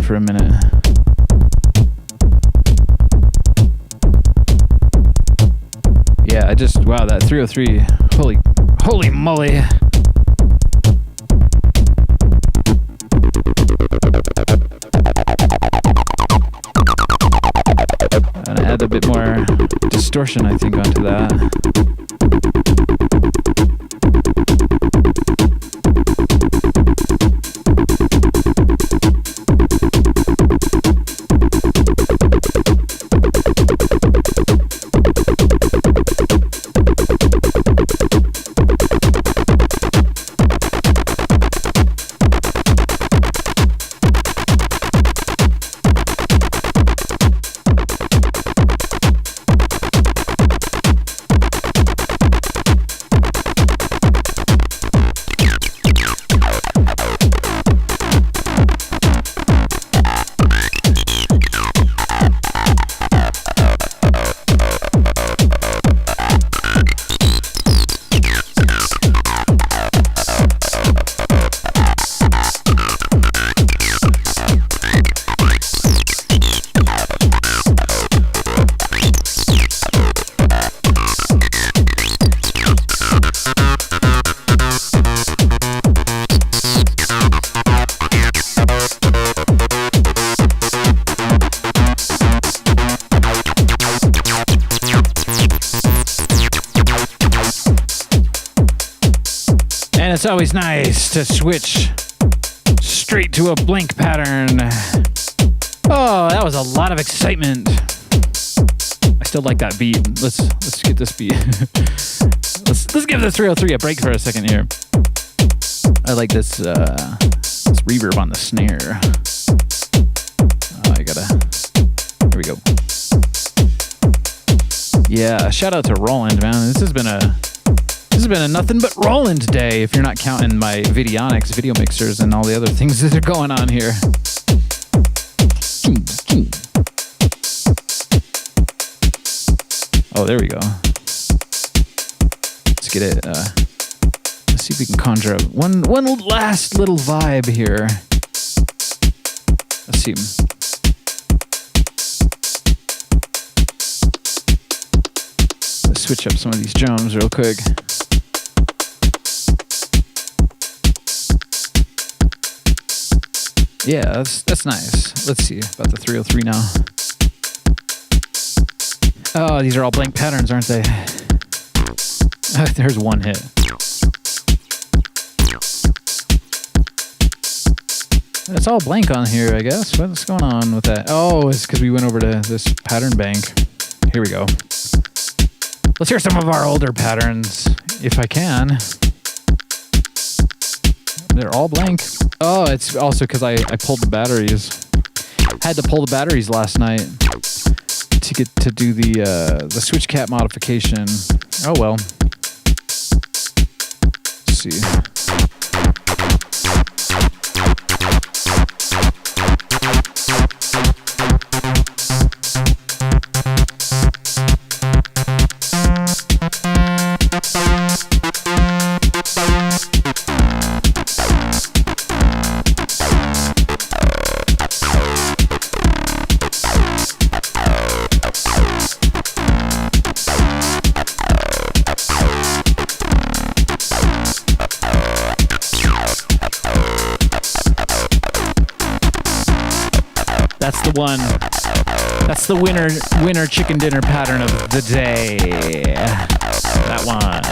For a minute. Yeah, wow, that 303, holy moly. I'm gonna add a bit more distortion, I think, onto that. And it's always nice to switch straight to a blank pattern. Oh, that was a lot of excitement. I still like that beat. Let's get this beat. let's give the 303 a break for a second here. I like this reverb on the snare. Here we go. Yeah, shout out to Roland, man. This has been a nothing but Roland day, if you're not counting my Videonics video mixers and all the other things that are going on here. Oh, there we go. Let's get it. Let's see if we can conjure up one last little vibe here. Let's see. Let's switch up some of these drums real quick. Yeah, that's nice. Let's see about the 303 now. Oh, these are all blank patterns, aren't they? There's one hit. It's all blank on here, I guess. What's going on with that? Oh, it's because we went over to this pattern bank. Here we go. Let's hear some of our older patterns, if I can. They're all blank. Oh, it's also because I pulled the batteries. Had to pull the batteries last night to get to do the switch cap modification. Oh well. Let's see. That's the one. That's the winner chicken dinner pattern of the day. That one.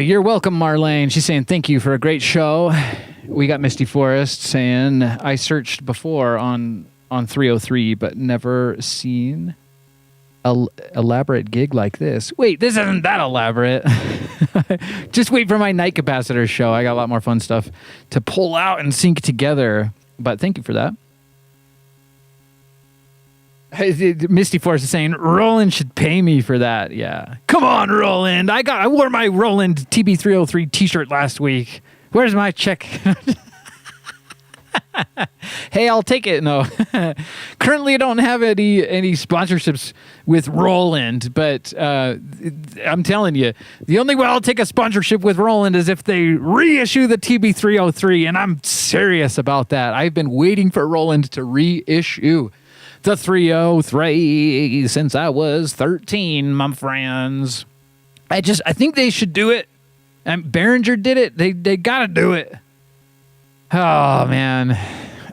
You're welcome, Marlene. She's saying thank you for a great show. We got Misty Forest saying, I searched before on 303, but never seen an elaborate gig like this. Wait, this isn't that elaborate. Just wait for my night capacitor show. I got a lot more fun stuff to pull out and sync together. But thank you for that. Misty Force is saying Roland should pay me for that. Yeah, come on, Roland. I wore my Roland TB-303 T-shirt last week. Where's my check? Hey, I'll take it. No, currently I don't have any sponsorships with Roland, but I'm telling you, the only way I'll take a sponsorship with Roland is if they reissue the TB-303, and I'm serious about that. I've been waiting for Roland to reissue the 303 since I was 13, my friends. I think they should do it. And Behringer did it. They got to do it. Oh, man.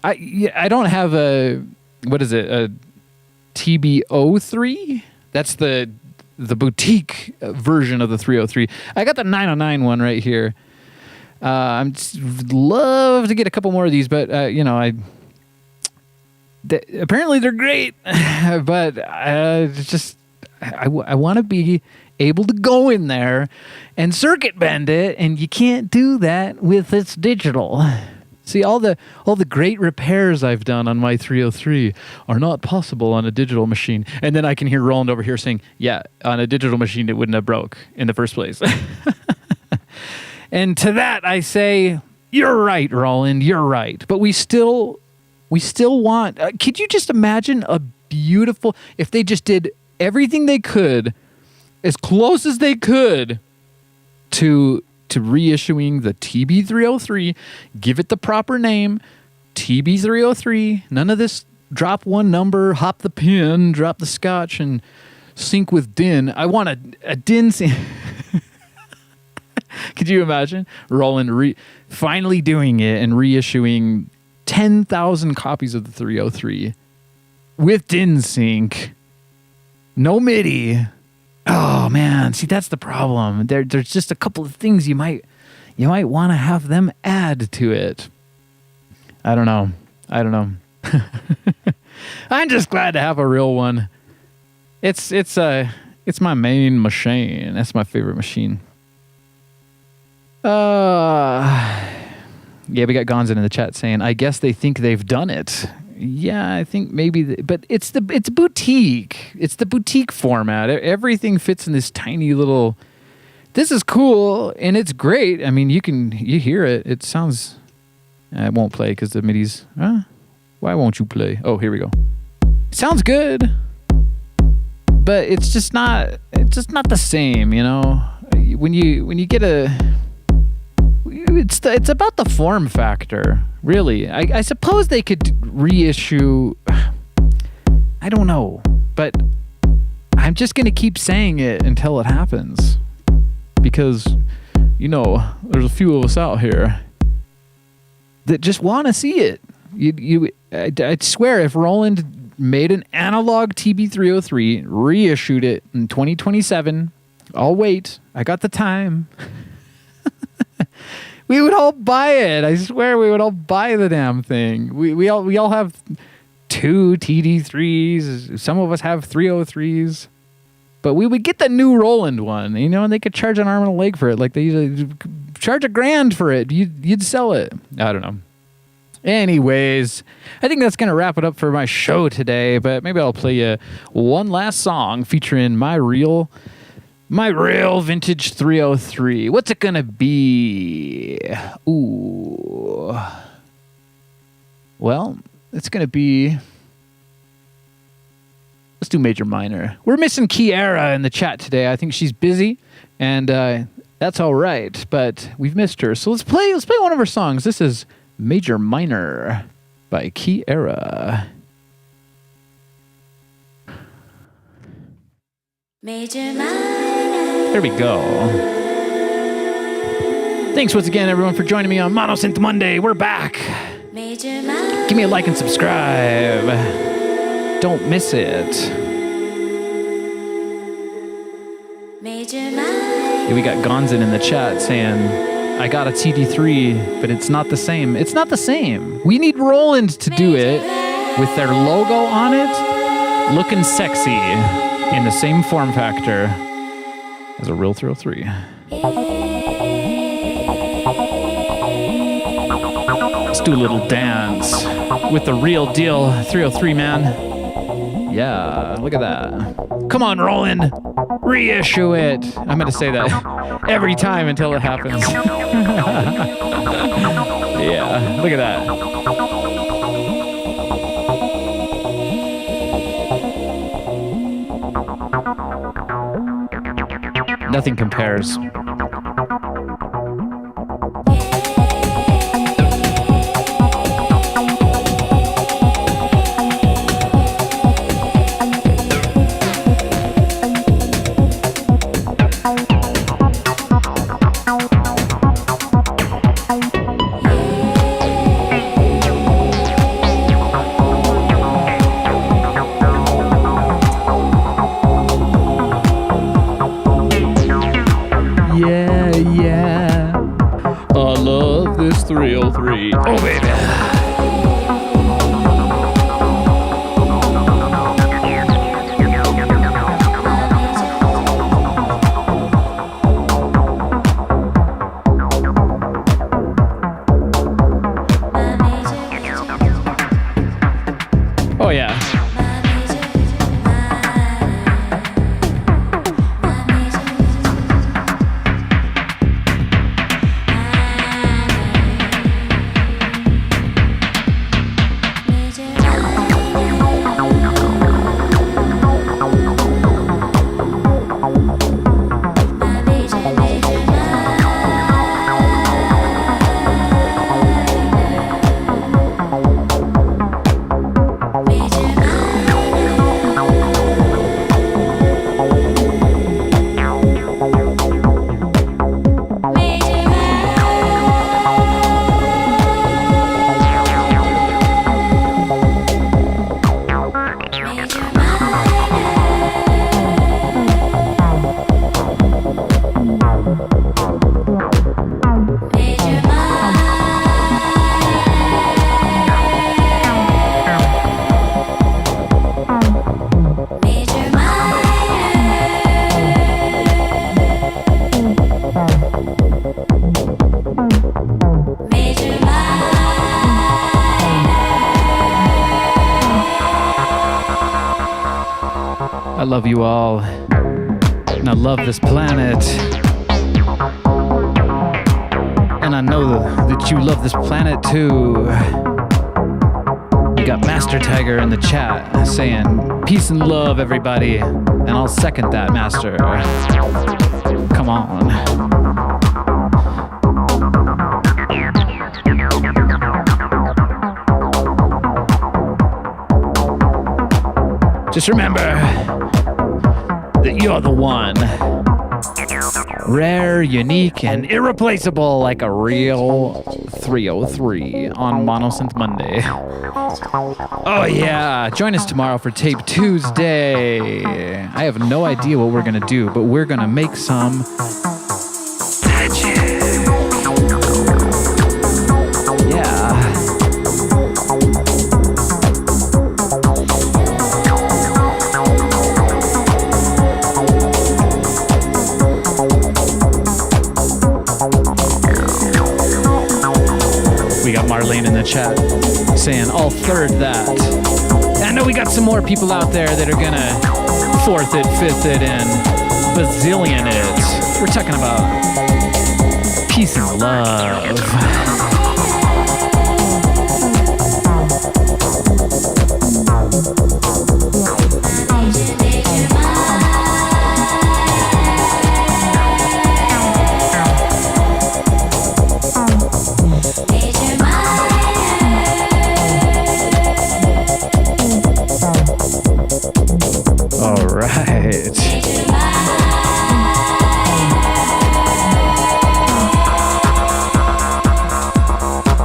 I don't have a TB-03? That's the boutique version of the 303. I got the 909 one right here. I'd love to get a couple more of these, but, apparently they're great, but I want to be able to go in there and circuit bend it, and you can't do that with its digital. See, all the great repairs I've done on my 303 are not possible on a digital machine. And then I can hear Roland over here saying, yeah, on a digital machine, it wouldn't have broke in the first place. And to that, I say, you're right, Roland, you're right. But we still want, could you just imagine a beautiful, if they just did everything they could, as close as they could to reissuing the TB-303, give it the proper name, TB-303, none of this drop one number, hop the pin, drop the scotch, and sync with DIN. I want a DIN sync. Could you imagine Roland finally doing it and reissuing 10,000 copies of the 303 with DIN sync, no MIDI? Oh man, see, that's the problem. There's just a couple of things you might want to have them add to it. I don't know. I'm just glad to have a real one. It's my main machine. That's my favorite machine. Yeah, we got Gonzin in the chat saying, I guess they think they've done it. Yeah, I think maybe, but it's boutique. It's the boutique format. Everything fits in this tiny little. This is cool and it's great. I mean, you hear it. It sounds. I won't play because the MIDI's. Why won't you play? Oh, here we go. Sounds good, but it's just not. It's just not the same, you know. When you get a. It's about the form factor, really. I suppose they could reissue. I don't know, but I'm just gonna keep saying it until it happens, because there's a few of us out here that just want to see it. I swear, if Roland made an analog TB-303, reissued it in 2027, I'll wait. I got the time. We would all buy it. I swear we would all buy the damn thing. We all have 2 TD3s. Some of us have 303s. But we would get the new Roland one, and they could charge an arm and a leg for it. Like they usually charge $1,000 for it. You'd sell it. I don't know. Anyways, I think that's going to wrap it up for my show today. But maybe I'll play you one last song featuring my real vintage 303. What's it gonna be? Ooh. Well, it's gonna be. Let's do major minor. We're missing Kiara in the chat today. I think she's busy, and that's all right. But we've missed her, so let's play one of her songs. This is Major Minor by Kiara. Major minor. There we go. Thanks once again, everyone, for joining me on Monosynth Monday. We're back. Major minor. Give me a like and subscribe. Don't miss it. Major minor. Yeah, we got Gonzin in the chat saying, I got a TD3, but it's not the same. It's not the same. We need Roland to do it with their logo on it, looking sexy in the same form factor as a real 303. Let's do a little dance with the real deal 303, man. Yeah, look at that. Come on, Roland. Reissue it. I'm going to say that every time until it happens. Yeah, look at that. Nothing compares. I love you all. And I love this planet. And I know that you love this planet too. We got Master Tiger in the chat saying, peace and love, everybody. And I'll second that, Master. Come on. Just remember that you're the one. Rare, unique, and irreplaceable like a real 303 on Monosynth Monday. Oh yeah, join us tomorrow for Tape Tuesday. I have no idea what we're gonna do, but we're gonna make some magic. Yeah. We got Marlene in the chat saying, I'll third that. I know we got some more people out there that are gonna fourth it, fifth it, and bazillion it. We're talking about peace and love.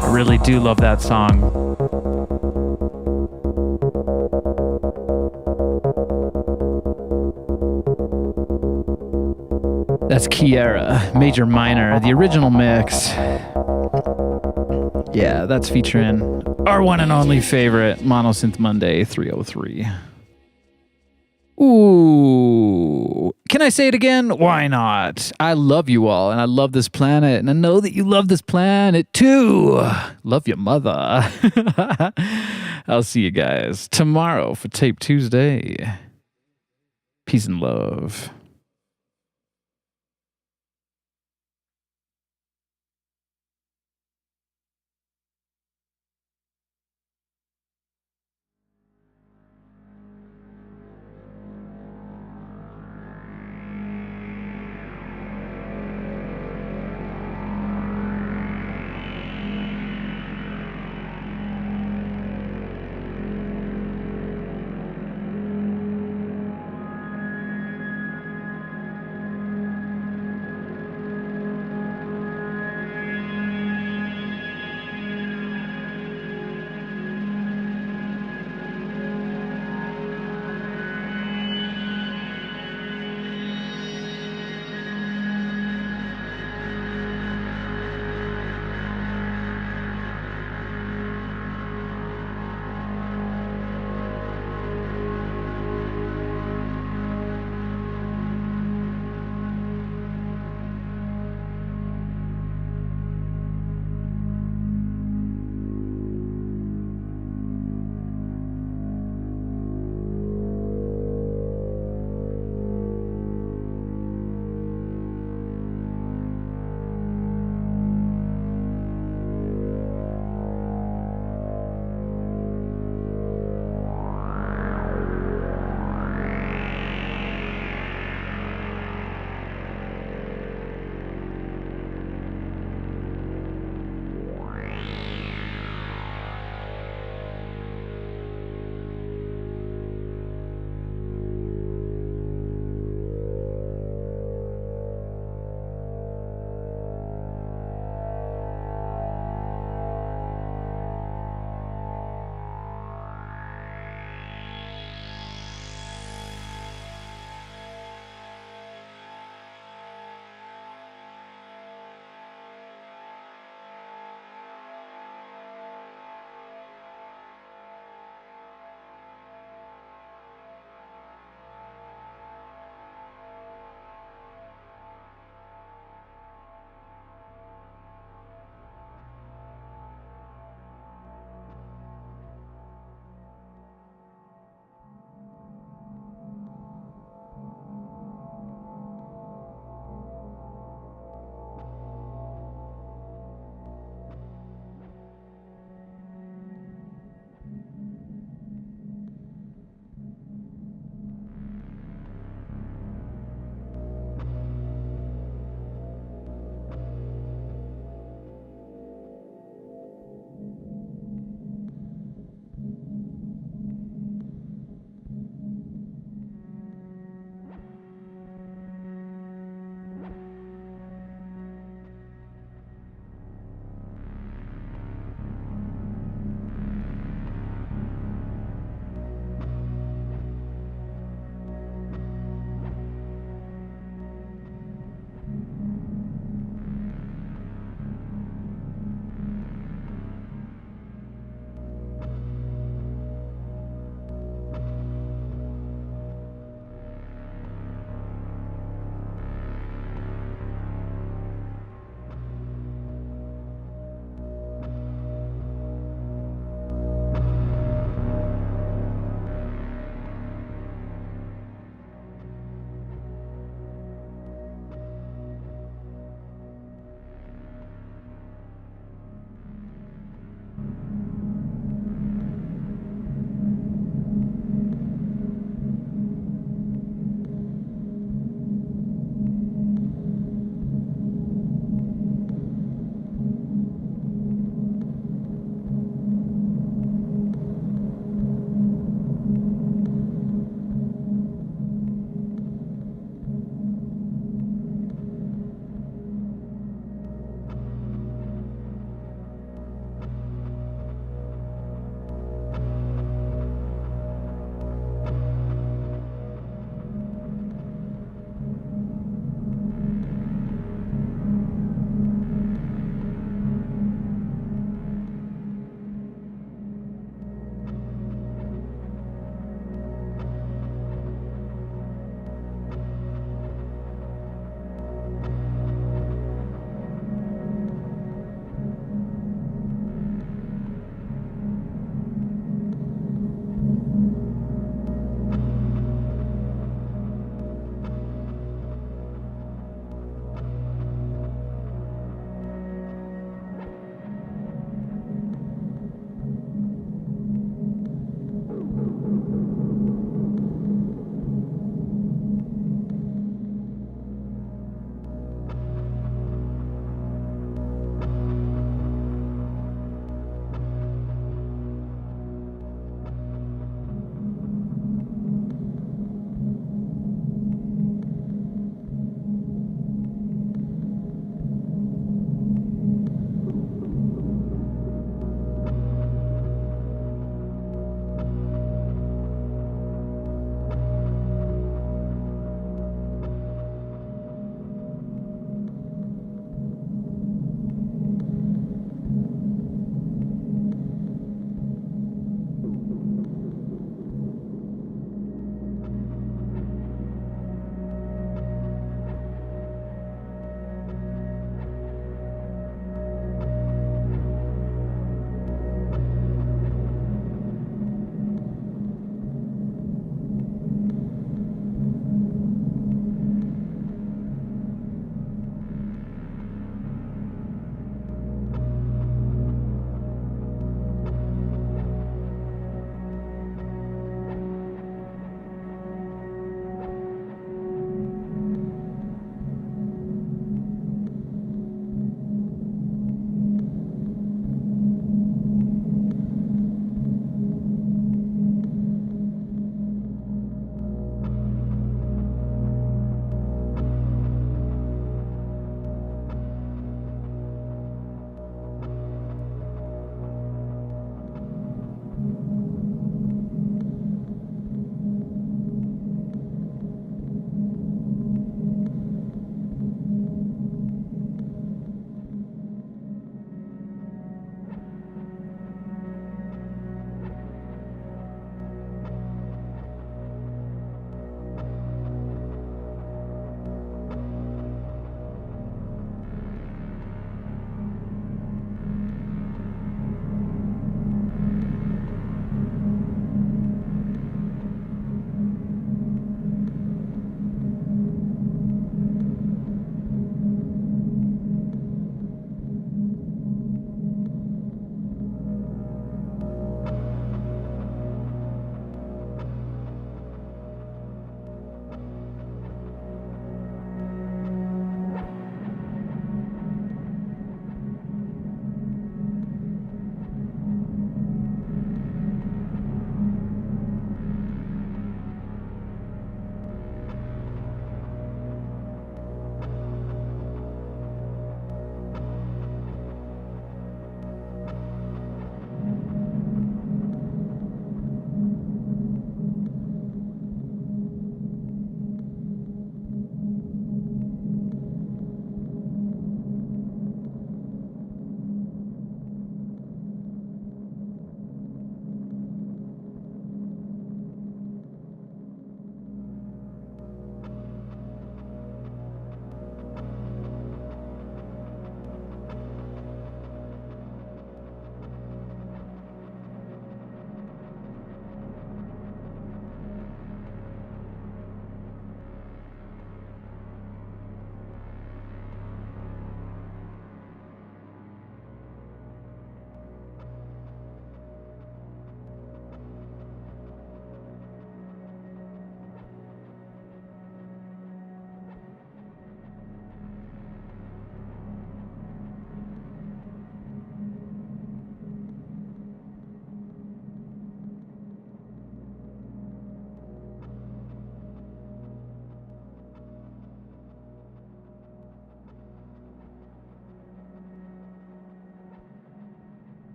I really do love that song. That's Kiera, Major Minor, the original mix. Yeah, that's featuring our one and only favorite, Monosynth Monday 303. Ooh. Can I say it again? Why not? I love you all, and I love this planet, and I know that you love this planet too. Love your mother. I'll see you guys tomorrow for Tape Tuesday. Peace and love.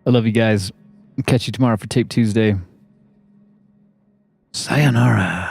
I love you guys. Catch you tomorrow for Tape Tuesday. Sayonara.